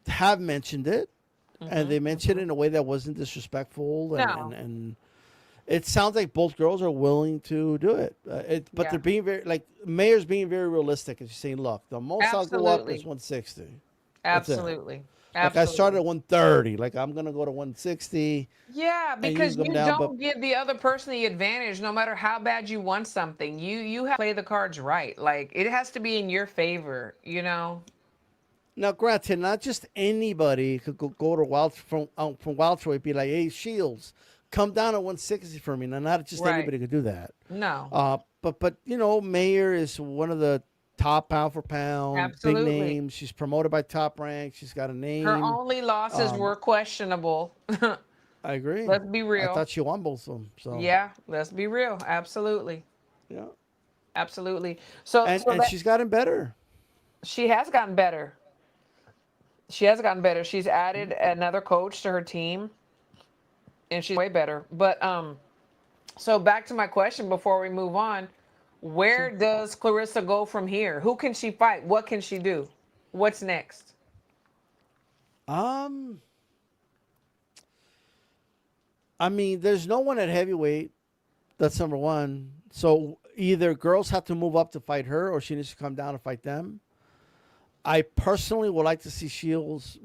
have mentioned it, and they mentioned it in a way that wasn't disrespectful, No, and it sounds like both girls are willing to do it. But yeah, they're being very like Mayer's being very realistic, and she's saying, "Look, the most I'll go up is absolutely, 160. That's it. absolutely, Like I started absolutely. at 130. Like I'm gonna go to 160, Yeah, and you can because come you down. But don't give the other person the advantage no matter how bad you want something. You have to play the cards right. Like it has to be in your favor. now, granted, not just anybody could go to Wild from Wild Troy, be like, "Hey, Shields, come down at 160 for me." Now, not just Right. anybody could do that. No. But Mayer is one of the top pound for pound big Absolutely. names. She's promoted by Top Rank. She's got a Her name. only losses Um, were questionable. I agree. Let's be I real. thought she won both of them. So Yeah, let's be real. Absolutely. yeah, Absolutely. So and so and that she's gotten better. she has gotten better. She has gotten better. She's added another coach to her team and she's way better. But so back to my question before we move on, where Sure. does Clarissa go from here? Who can she fight? What can she do? What's next? Um, I mean, there's no one at heavyweight. That's number one. So either girls have to move up to fight her, or she needs to come down to fight them. I personally would like to see Shields.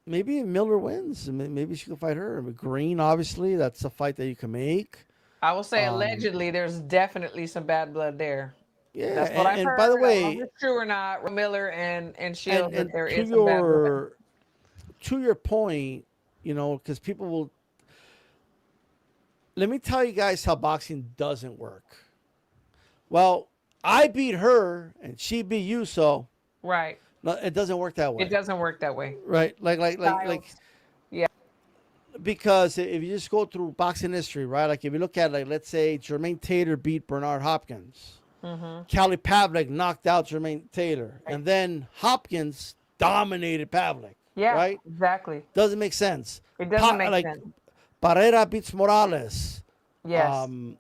Maybe if Miller wins, maybe she can fight her. Green, obviously, that's a fight that you can make. I will say Um, allegedly there's definitely some bad blood there. yeah, That's what I've and by the heard. I don't know way, if it's true or not. Miller and Shields that and there is some bad blood. to your point, because people will. Let me tell you guys how boxing doesn't work. Well, I beat her and she beat you, so Right. no, it doesn't work that It way, doesn't work that way. right? Like Styles. Yeah. because if you just go through boxing history, right? Like if you look at like let's say Jermaine Taylor beat Bernard Hopkins, Mm-hmm. Cali Pavlik knocked out Jermaine Taylor, Right. and then Hopkins dominated Pavlik, Yeah, right? exactly. Doesn't make sense. It doesn't make Like sense. Barrera beats Morales. Yes. Um,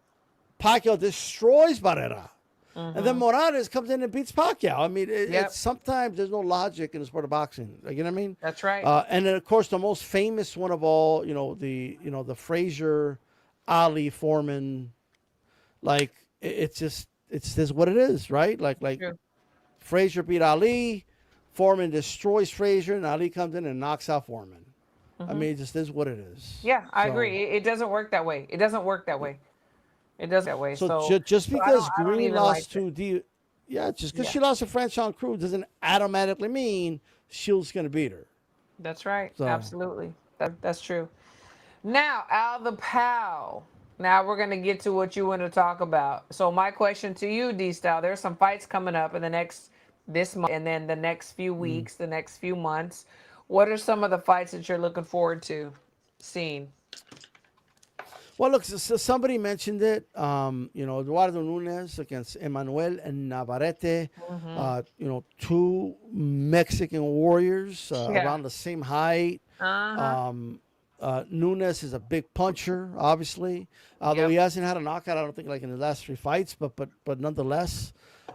Pacquiao destroys Barrera. And then Mm-hmm. Morales comes in and beats Pacquiao. I mean, Yep. it's sometimes there's no logic in the sport of boxing. Like, you know what I mean? That's right. And then of course the most famous one of all, the Frazier, Ali, Foreman. Like it's just what it is, right? Like True. Frazier beat Ali, Foreman destroys Frazier, and Ali comes in and knocks out Foreman. I Mm-hmm. mean, it just is what it is. Yeah, I So agree. It doesn't work that way. It doesn't work that way. It doesn't that way. so So just so I don't because I don't Green even like lost it. to D, yeah, just because Yeah. she lost to Franchon Cruz doesn't automatically mean Shields gonna beat her. That's right. So Absolutely. That's true. Now, out of the POW. Now we're gonna get to what you want to talk about. So my question to you, D Style, there's some fights coming up in the next this month and then the next few weeks, the next few months. What are some of the fights that you're looking forward to seeing? well, look, so somebody mentioned it. Eduardo Nunez against Emmanuel and Navarrete. Mm-hmm. Two Mexican warriors Yeah. around the same height. Uh-huh. Um, Nunez is a big puncher, obviously, although Yep. he hasn't had a knockout. I don't think like in the last three fights, but nonetheless.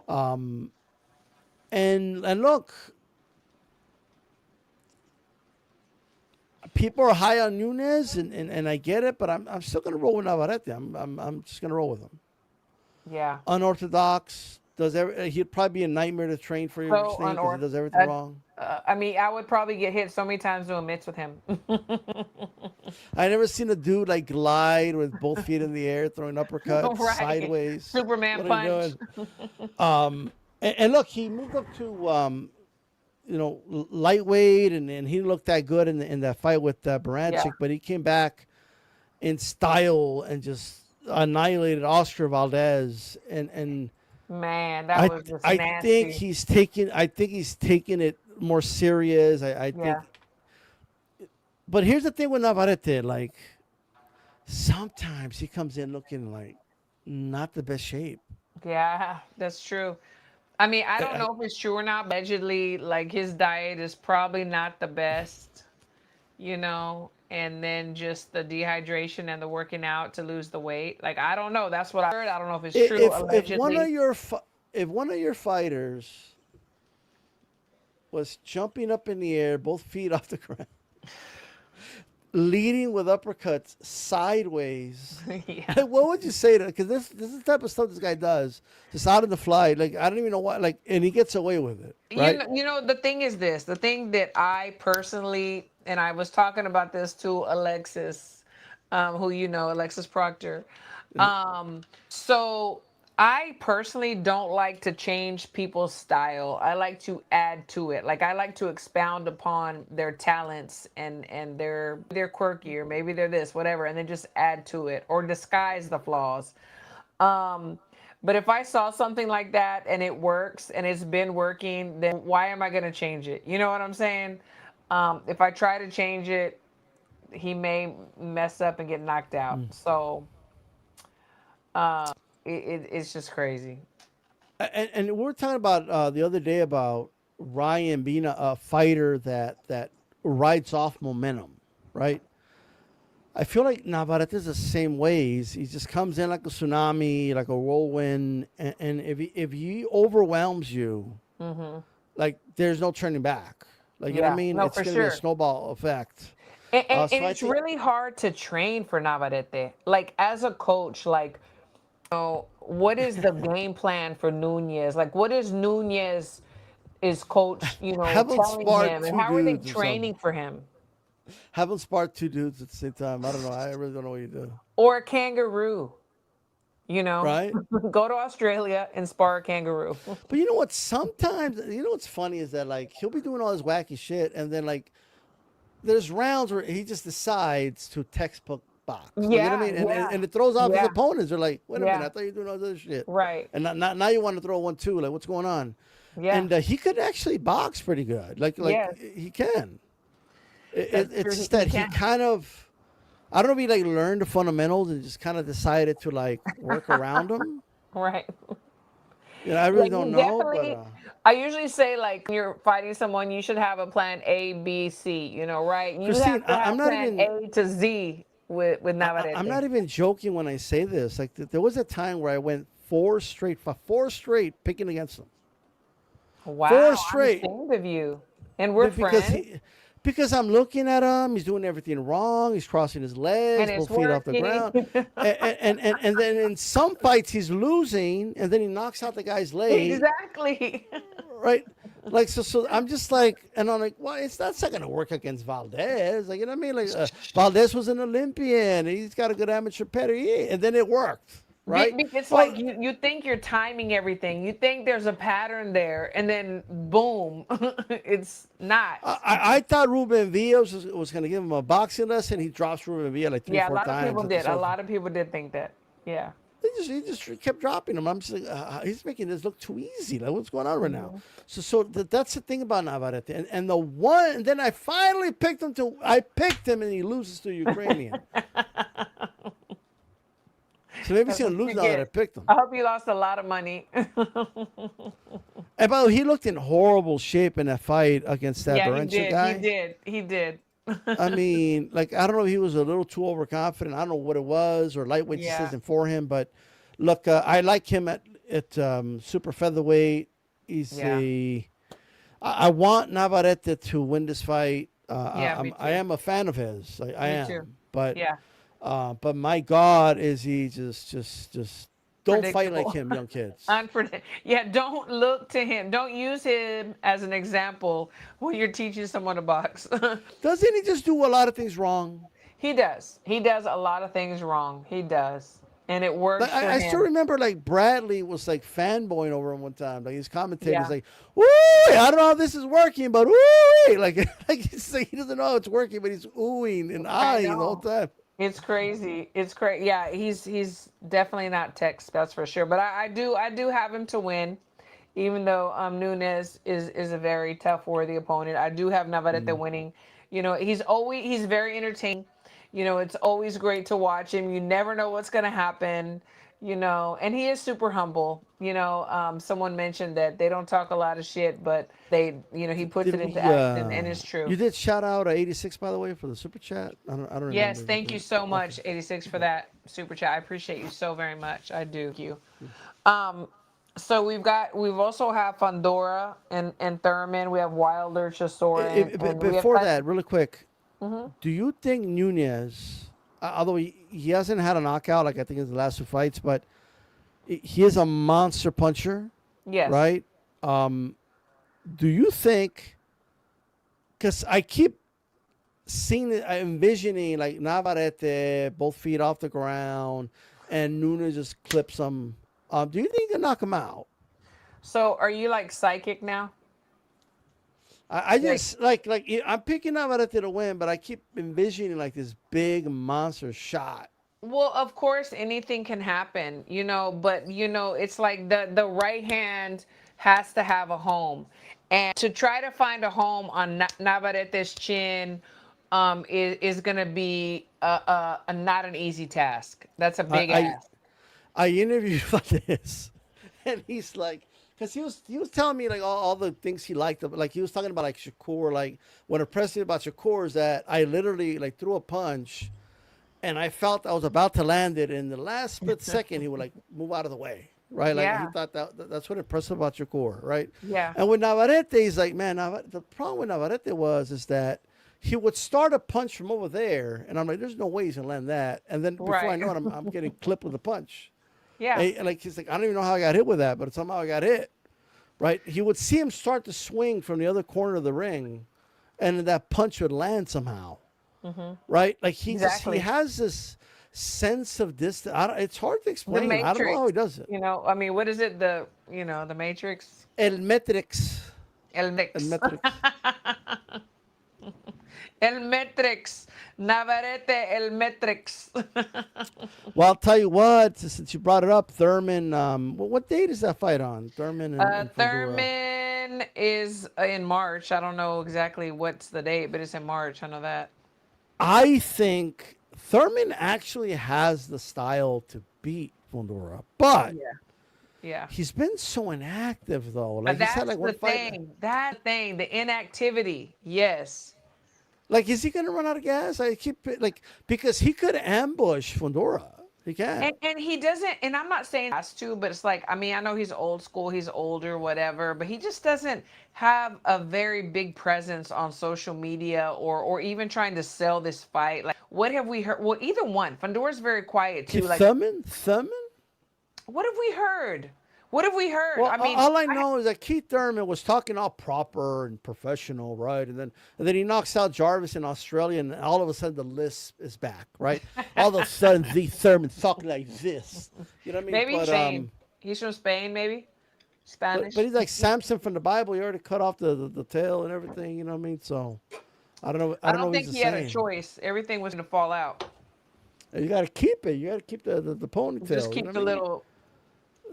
Um, and look, people are high on Nunez, and I get it, but I'm still gonna roll with Navarrete. I'm just gonna roll with him. Yeah. Unorthodox. He'd probably be a nightmare to train for So everything because he unorthodox. does everything wrong. I mean, I would probably get hit so many times doing mitts with him. I never seen a dude like glide with both feet in the air, throwing uppercuts Right. sideways. Superman What are you punch. doing? And look, he moved up to lightweight, and he looked that good in that fight with Yeah. Baranchik, but he came back in style and just annihilated Oscar Valdez. And Man, that I was just I think nasty. he's taking it more serious. I think, Yeah. but here's the thing with Navarrete, like sometimes he comes in looking like not the best shape. Yeah, that's true. I mean, I don't I, know if it's true or not, but allegedly, like his diet is probably not the best, and then just the dehydration and the working out to lose the weight. Like, I don't know. That's what I heard. I don't know if it's true, if one of allegedly. if one of your fighters was jumping up in the air, both feet off the ground, leading with uppercuts sideways. Yeah. Like, what would you say to? Because this is the type of stuff this guy does, just out of the fly. Like I don't even know why. Like, and he gets away with it, right? The thing is this, the thing that I personally, and I was talking about this to Alexis, who Alexis Proctor. So I personally don't like to change people's style. I like to add to it. Like I like to expound upon their talents and they're quirky or maybe they're this, whatever, and then just add to it or disguise the flaws. Um, but if I saw something like that and it works and it's been working, then why am I going to change it? You know what I'm saying? If I try to change it, he may mess up and get knocked out. So it's just crazy. And we were talking about the other day about Ryan being a fighter that rides off momentum, right? I feel like Navarrete is the same way. He just comes in like a tsunami, like a whirlwind, and if he overwhelms you, like there's no turning back. Like you know what I Yeah, mean? no, It's for gonna be a sure. snowball effect. And So I it's think really hard to train for Navarrete. Like as a coach, like what is the game plan for Nunez? Like what is Nunez is coach, have him telling spar him and two how are they dudes or something. training for him? Have him spar two dudes at the same time. I don't know. I really don't know what you do. Or a kangaroo, you know? Right? Go to Australia and spar a kangaroo. But you know what? Sometimes you know what's funny is that like he'll be doing all this wacky shit, and then like there's rounds where he just decides to textbook box. Like you know what Yeah, I mean? And yeah, and it throws off his yeah, opponents. They're like, wait a minute, yeah. I thought you were doing all this shit, Right. and now you want to throw one too. Like what's going on? Yeah. And he could actually box pretty good. Like Yes. he can. That's true. It's just He that he can. kind of. I don't know if he like learned the fundamentals and just kind of decided to like work around them. Right. I Yeah, really don't you know, but definitely. I usually say like when you're fighting someone, you should have a plan A, B, C. Right? You Christine, have to I'm have not plan even. A to Z with I'm Navarrete. not even joking when I say this. Like there was a time where I went four straight picking against him. Four Wow, I'm straight ashamed of you. And we're because friends, because I'm looking at him. He's doing everything wrong. He's crossing his and legs, it's both feet off the working. ground, and then in some fights he's losing, and then he knocks out the guy's leg. Exactly. Right. Like so I'm just like, and I'm like, well, that's not gonna work against Valdez. Like you know what I mean? Like Valdez was an Olympian. He's got a good amateur pedigree, and then it worked. Right. It's Well, like you think you're timing everything. You think there's a pattern there, and then boom, it's not. I thought Ruben Villa was going to give him a boxing lesson. He drops Ruben Villa like three, Yeah, a four lot of people times at the did. A sofa. lot of people did think that. Yeah. He just kept dropping him. I'm just like, he's making this look too easy. Like, what's going on right now? Hmm. That's the thing about Navarrete. And the one, and then I finally I picked him and he loses to Ukrainian. So maybe he's That's going what to lose you now that I get. picked him. I hope you lost a lot of money. And by the way, he looked in horrible shape in that fight against that Yeah, he Barenchik did. He guy. did. He did. I mean, like I don't know if he was a little too overconfident. I don't know what it was, or lightweight just Yeah. isn't for him. But look, I like him at super featherweight. He's Yeah. I want Navarrete to win this fight. Yeah, me I too. am a fan of his. I Me too. am, Yeah, but my God, is he just don't fight like predictable. him, young kids. Unpredictable. Yeah, don't look to him. Don't use him as an example when you're teaching someone to box. Doesn't he just do a lot of things wrong? He does. He does a lot of things wrong. He does. And it Like works for I still him. remember like Bradley was like fanboying over him one time. Like his commentators Yeah, like, "Woo! I don't know if this is working, but woo!" Like like he doesn't know how it's working, but he's oohing and I eyeing the whole know. time. It's crazy. It's crazy. Yeah, he's definitely not Tex, that's for sure. But I do have him to win, even though Nunes is a very tough, worthy opponent. I do have Navarrete Mm. winning. He's very entertaining. It's always great to watch him. You never know what's gonna happen. And he is super humble. Someone mentioned that they don't talk a lot of shit, but he puts Did it into we? action, and it's true. You did shout out 86 by the way for the super chat. I don't remember Yes, if you thank you did. so Okay. much, 86, for that super chat. I appreciate you so very much. I do. Thank you. Mm. Um, so we've also have Fandora and Thurman. We have Wilder, Chisora, and we have Before Tyson. that, really quick, Hmm. do you think Nunez, although he hasn't had a knockout like I think in the last two fights, but he is a monster puncher, Yes. right? Um, do you think? Because I keep seeing it, envisioning like Navarrete, both feet off the ground, and Nunez just clips him. Do you think he can knock him out? So are you like psychic now? I Like, just I'm picking Navarrete to win, but I keep envisioning like this big monster shot. well, of course, anything can happen, but it's like the right hand has to have a home, and to try to find a home on Navarrete's chin, is gonna be not an easy task. That's a big I ask. I interviewed about this, and he's like, because he was telling me like all the things he liked, like he was talking about like Shakur, like what impressed me about Shakur is that I literally like threw a punch, and I felt I was about to land it in the last split second he would like move out of the way, right? Like he Yeah, thought that's what impressed him about Shakur, right? yeah, And with Navarrete, he's like, man, the problem with Navarrete is that he would start a punch from over there, and I'm like, there's no way he's gonna land that, and then before I right. know it, I'm getting clipped with a punch. Yeah, And like he's like, I don't even know how I got hit with that, but somehow I got hit. Right? He would see him start to swing from the other corner of the ring, and that punch would land somehow. Right? Like he exactly. has this sense of distance. It's hard to The explain. I don't know how Matrix. he does it. I mean, what is it? The Matrix. El Metrix. El El Mix. Metrix. El Matrix. Navarrete, El Matrix. Well, I'll tell you what. Since you brought it up, Thurman. What date is that fight on? Thurman and Fundora. Thurman is in March. I don't know exactly what's the date, but it's in March. I know that. I think Thurman actually has the style to beat Fundora, but Yeah. Yeah. he's been so inactive though. Like he's had That's like the one fight. thing. That's the thing. The inactivity. Yes. Like, is he gonna run out of gas? I keep like because he could ambush Fundora. He can. And he doesn't, and I'm not saying he has to, but it's like, I mean, I know he's old school, he's older, whatever, but he just doesn't have a very big presence on social media, or even trying to sell this fight. Like, what have we heard? Well, either one. Fandora's very quiet too. Keep Like, Thurman. what have we heard? What have we heard? Well, I mean, all I know is that Keith Thurman was talking all proper and professional, right? And then he knocks out Jarvis in Australia, and all of a sudden the lisp is back, right? All of a sudden the Thurman's talking like this, you know what I mean? maybe Spain. He's from Spain, maybe But Spanish. he's like Samson from the Bible. He already cut off the tail and everything, you know what I mean? So I don't know. I I don't know don't what he's think the he had a same. choice. Everything was going to fall out. You got to keep it. You got to keep the Just ponytail. You know keep what I the mean? little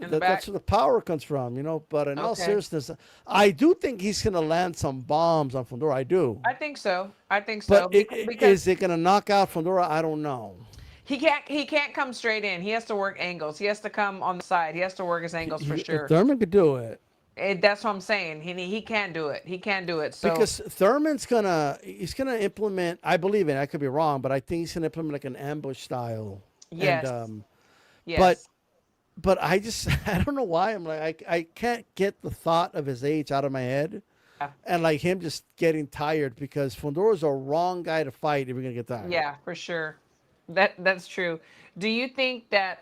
in the That's back. where the power comes from, you know. But in all Okay. seriousness, I do think he's going to land some bombs on Fundora. I do. I think so. I think But so because is it going to knock out Fundora? I don't know. he can't come straight in. He has to work angles. He has to come on the side. He has to work his angles for sure. Thurman could do it That's what I'm saying. He can do it. He can do it. So because Thurman's gonna implement. I believe it. I could be wrong, but I think he's gonna implement like an ambush style. And yes, but yes. but I just I don't know why I'm like I can't get the thought of his age out of my head. and like him just getting tired because Fundoro's a wrong guy to fight if you're gonna get tired. Yeah, for sure. That's true. Do you think that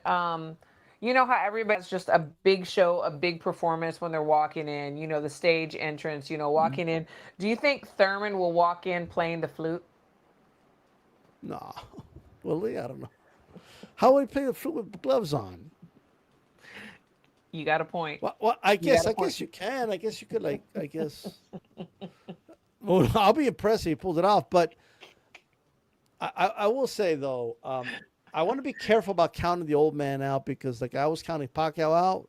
you know how everybody has just a big show, a big performance when they're walking in, the stage entrance, walking in. Do you think Thurman will walk in playing the flute? No, well, I don't know. How would he play the flute with gloves on? You got a point. Well, You got a I point. guess you can. I guess you could, like, I guess. Well, I'll be impressed if he pulled it off. But I will say though, I want to be careful about counting the old man out because, like, I was counting Pacquiao out,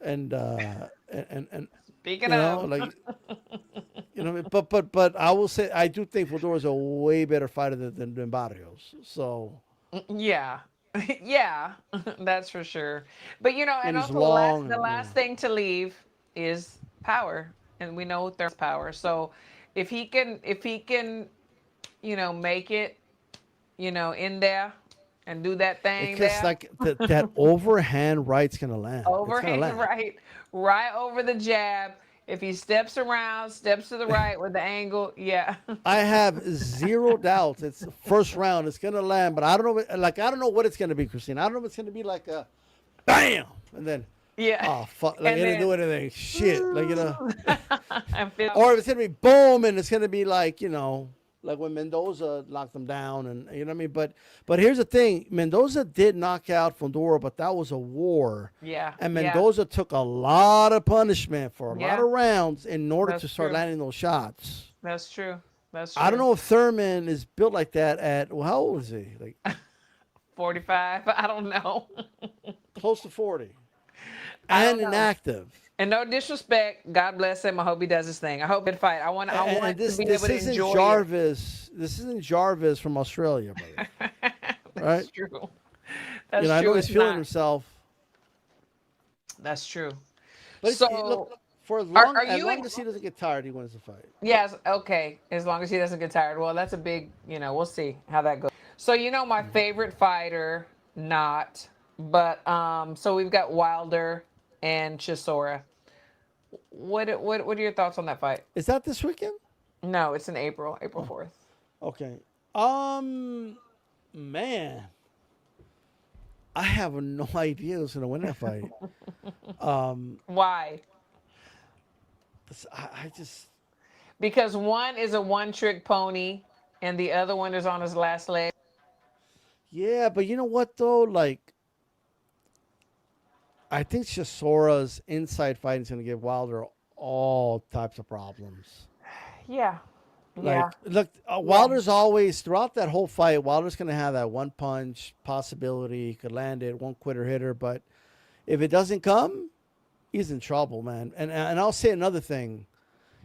and and Speaking of, like, what I mean? But I will say I do think Fedor is a way better fighter than Barrios. So, yeah. Yeah, that's for sure. But and and he's also the long. last thing to leave is power. And we know there's power. So if he can, make it, in there and do that thing It's just there. like that overhand right's gonna land. It's gonna Overhand land. right over the jab. If he steps around, steps to the right with the angle, yeah. I have zero doubts. It's the first round. It's gonna land, but I don't know. Like, I don't know what it's gonna be, Christine. I don't know if it's gonna be like a bam, and then Yeah. oh fuck, like And it didn't do then anything. Shit, like I feel or if it's gonna be boom, and it's gonna be like like when Mendoza knocked him down, and you know what I mean. But here's the thing: Mendoza did knock out Fundora, but that was a war, yeah, and yeah, Mendoza took a lot of punishment for a lot yeah. of rounds in order That's to start true. landing those shots. That's true. That's I don't true. know if Thurman is built like that at, well, how old is he? Like 45. I don't know. close to 40 I and don't know. inactive. And no disrespect, God bless him. I hope he does his thing. I hope it fight. I And want to this be able this to isn't enjoy it. Jarvis. This isn't Jarvis from Australia, brother. Right? That's true. That's I know true. he's It's feeling not. himself, That's true. but look, So, for are as you long as he doesn't get tired, he wins the fight. Yes, okay. As long as he doesn't get tired. Well, that's a big, we'll see how that goes. So, my favorite fighter, not, but so we've got Wilder and Chisora. What are your thoughts on that fight? Is that this weekend? No, it's in April, April 4th. Okay. Man, I have no idea who's gonna win that fight. Why? I just Because one is a one-trick pony and the other one is on his last leg. yeah, but you know what though? Like, I think Chisora's inside fighting is going to give Wilder all types of problems. Yeah. Like, Yeah. look, Yeah. Wilder's always throughout that whole fight. Wilder's going to have that one punch possibility. He could land it, one quitter hitter. But if it doesn't come, he's in trouble, man. And I'll say another thing.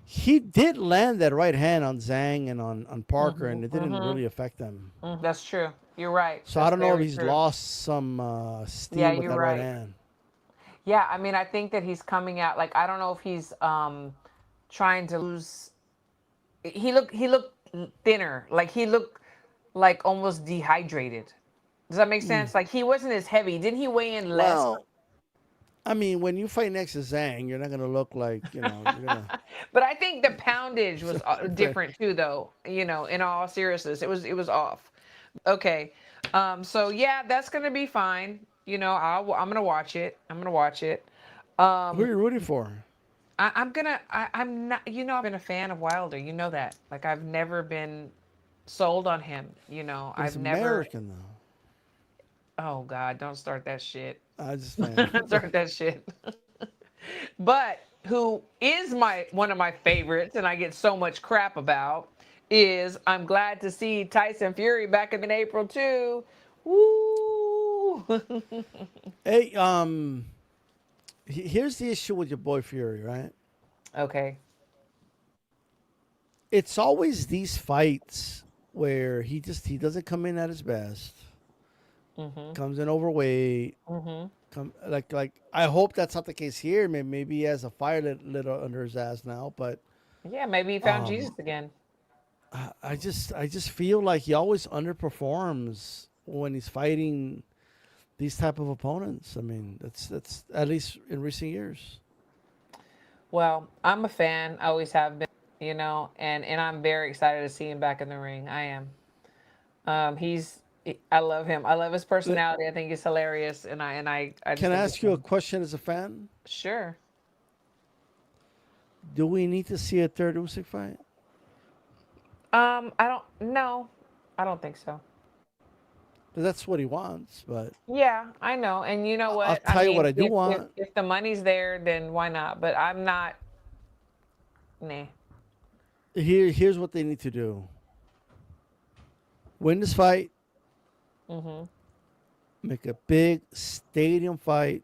He did land that right hand on Zhang and on Parker, and it didn't really affect them. That's true. You're right. So I That's don't know if very he's true. lost some Yeah, steam with you're that right right. hand. Yeah, I mean, I think that he's coming out like I don't know if he's trying to lose. He looked thinner, like he looked like almost dehydrated. Does that make sense? Like he wasn't as heavy. Didn't he weigh in less? Well, I mean, when you fight next to Zhang, you're not gonna look like you're gonna. But I think the poundage was Right. different too, though. In all seriousness, it was off. Okay, so yeah, that's gonna be fine. I'm gonna watch it. I'm gonna watch it. Who are you rooting for? I'm not. I've been a fan of Wilder. You know that. Like I've never been sold on him. But he's I've never. American though. Oh God, don't start that shit. I just saying. Don't start that shit. But who is my one of my favorites, and I get so much crap about, is I'm glad to see Tyson Fury back in April too. Woo! Hey, here's the issue with your boy Fury, right? Okay. It's always these fights where he doesn't come in at his best, Mhm. comes in overweight, Mhm. like I hope that's not the case here. Maybe he has a fire lit under his ass now, but Yeah, maybe he found Jesus um, again. I just feel like he always underperforms when he's fighting these type of opponents. I mean, that's at least in recent years. Well, I'm a fan. I always have been, and I'm very excited to see him back in the ring. I am. I love him. I love his Le- personality. I think he's hilarious, and I just Can I think it's ask you a fun. question as a fan? Sure. Do we need to see a third Usyk fight? I don't. No, I don't think so. 'Cause that's what he wants. But Yeah, I know. And you know I'll what? I tell you what mean, I do want. if the money's there, then why not? But I'm not. Nah. Here's what they need to do: win this fight, Mhm. make a big stadium fight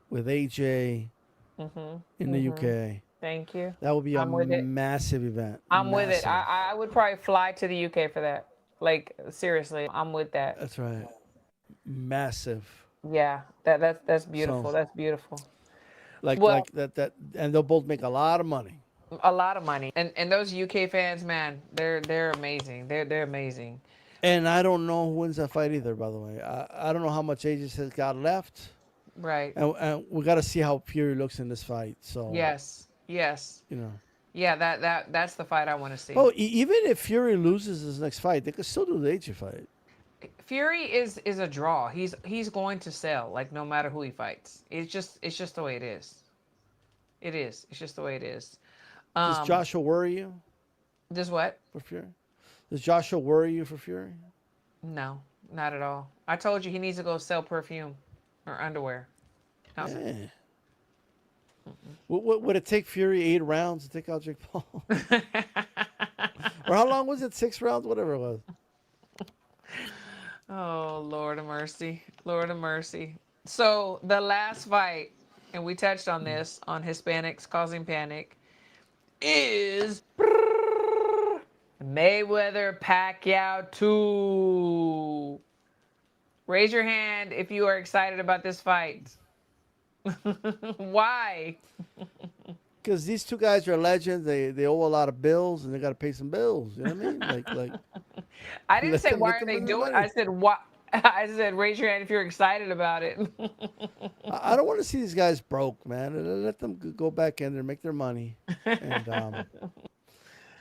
with AJ Mhm. in the Mhm. UK. Thank you. That would be a I'm with it. massive event. I'm with it. Massive. I would probably fly to the UK for that. Like seriously, I'm with that. That's right. Massive. Yeah. That's So beautiful. That's beautiful. like Well, that, and they'll both make a lot of money. a lot of money. And those UK fans, man, they're amazing. They're amazing. And I don't know who wins that fight either. By the way, I don't know how much AJ has got left, Right. and we got to see how Fury looks in this fight. So Yes. Yes. you know. Yeah, that's the fight I want to see. Oh, even if Fury loses his next fight, they could still do the AJ fight. Fury is a draw. He's going to sell like no matter who he fights. It's just the way it is. It is. It's just the way it is. Does Um, Joshua worry you this what? for Fury? Does Joshua worry you for Fury? No, not at all. I told you he needs to go sell perfume or underwear. No. Eh. Would it take Fury 8 rounds to take out Jake Paul? Or how long was it? 6 rounds, whatever it was. Oh, Lord of mercy. Lord of mercy. So the last fight, and we touched on this on Hispanics causing panic, is Mayweather Pacquiao 2. Raise your hand if you are excited about this fight. Why? Because these two guys are legends. They owe a lot of bills and they got to pay some bills. You know what I mean? Like I didn't say why let are them they win the doing it. money. I said what I said raise your hand if you're excited about it. I don't want to see these guys broke, man. Let them go back in there, make their money. And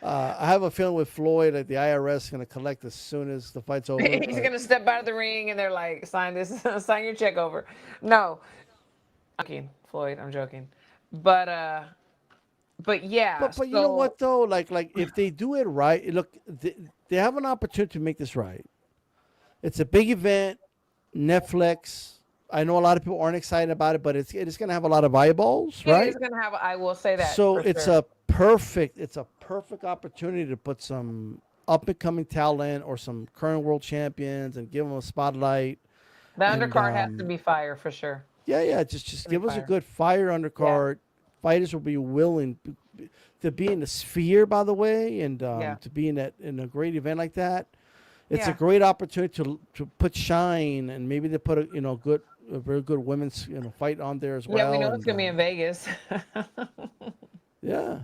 I have a feeling with Floyd, like the IRS is going to collect as soon as the fight's over. He's gonna step out of the ring and they're like, sign this, sign your check over. No, I'm joking, Floyd. I'm joking, but yeah. But you know So what though? Like if they do it right, look, they have an opportunity to make this right. It's a big event, Netflix. I know a lot of people aren't excited about it, but it's going to have a lot of eyeballs, it is right? gonna have. I will say that So for sure. it's a perfect opportunity to put some up and coming talent or some current world champions and give them a spotlight. The And undercard has to be fire for sure. yeah, just To be give us a fire. good fire Yeah, undercard. Fighters will be willing to be in the sphere, by the way, and yeah, to be in a great event like that. It's a yeah, great opportunity to put shine, and maybe they put a very good women's fight on there as yeah. We well. know it's And gonna be in Vegas. yeah,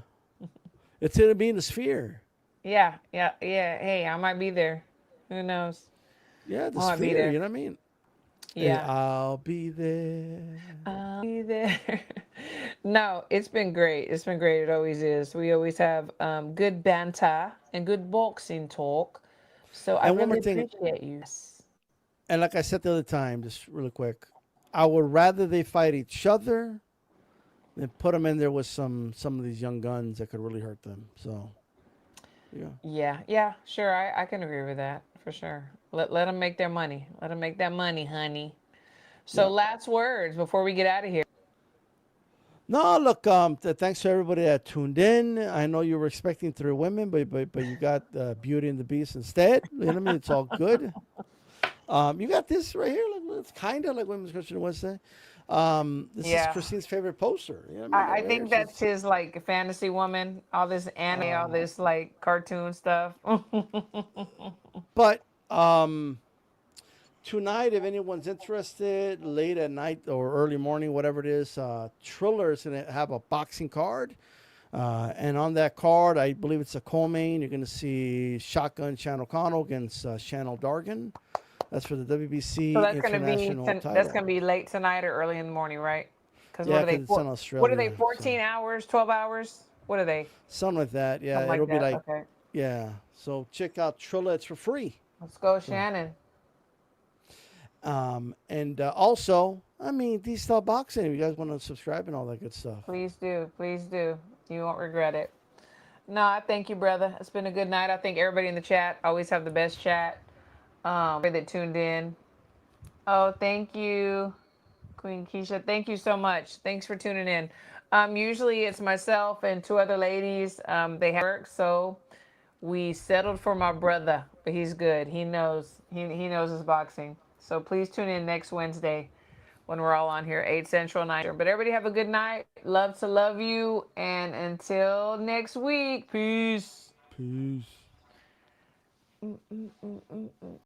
it's gonna be in the sphere. Yeah, yeah, yeah. Hey, I might be there. Who knows? Yeah, I the might be sphere. there. You know what I mean? Hey, Yeah. I'll be there. I'll be there. No, it's been great. It's been great. It always is. We always have good banter and good boxing talk. So I And one more really thing, appreciate you. Yes. and like I said the other time, just really quick, I would rather they fight each other than put them in there with some of these young guns that could really hurt them. So yeah, Yeah, yeah, sure. I can agree with that for sure. Let them make their money. Let them make that money, honey. So yeah. last words before we get out of here. No, look. Thanks to everybody that tuned in. I know you were expecting 3 women, but you got Beauty and the Beast instead. You know what I mean? It's all good. You got this right here. Like, it's kind of like Women's Christian Wednesday. This is Yeah. Christine's favorite poster. You know what I mean? I Right here. think that's his like fantasy woman, all this anime, all this like cartoon stuff. But tonight, if anyone's interested, late at night or early morning, whatever it is, Triller is going to have a boxing card. And on that card, I believe it's a co-main. You're going to see Shotgun Shan O'Connell against Shannon Dargan. That's for the So WBC that's gonna be International that's title. gonna be late tonight or early in the morning, right? Because what Yeah, are they because it's for? in What are they? Australia, so 14 hours, 12 hours? What are they? something like that. Yeah, Something like it'll be that. like, Okay. yeah. So check out Trilla. It's for free. Let's go, So, Shannon. and also, I mean, these style boxing. If you guys want to subscribe and all that good stuff. Please do. Please do. You won't regret it. No, I thank you, brother. It's been a good night. I think everybody in the chat always have the best chat. That tuned in. Oh, thank you, Queen Keisha. Thank you so much. Thanks for tuning in. Usually it's myself and two other ladies. They have work, so we settled for my brother, but he's good. He knows. He knows his boxing. So please tune in next Wednesday when we're all on here, 8 Central, 9 Eastern. But everybody have a good night. Love to love you. And until next week, peace. Peace.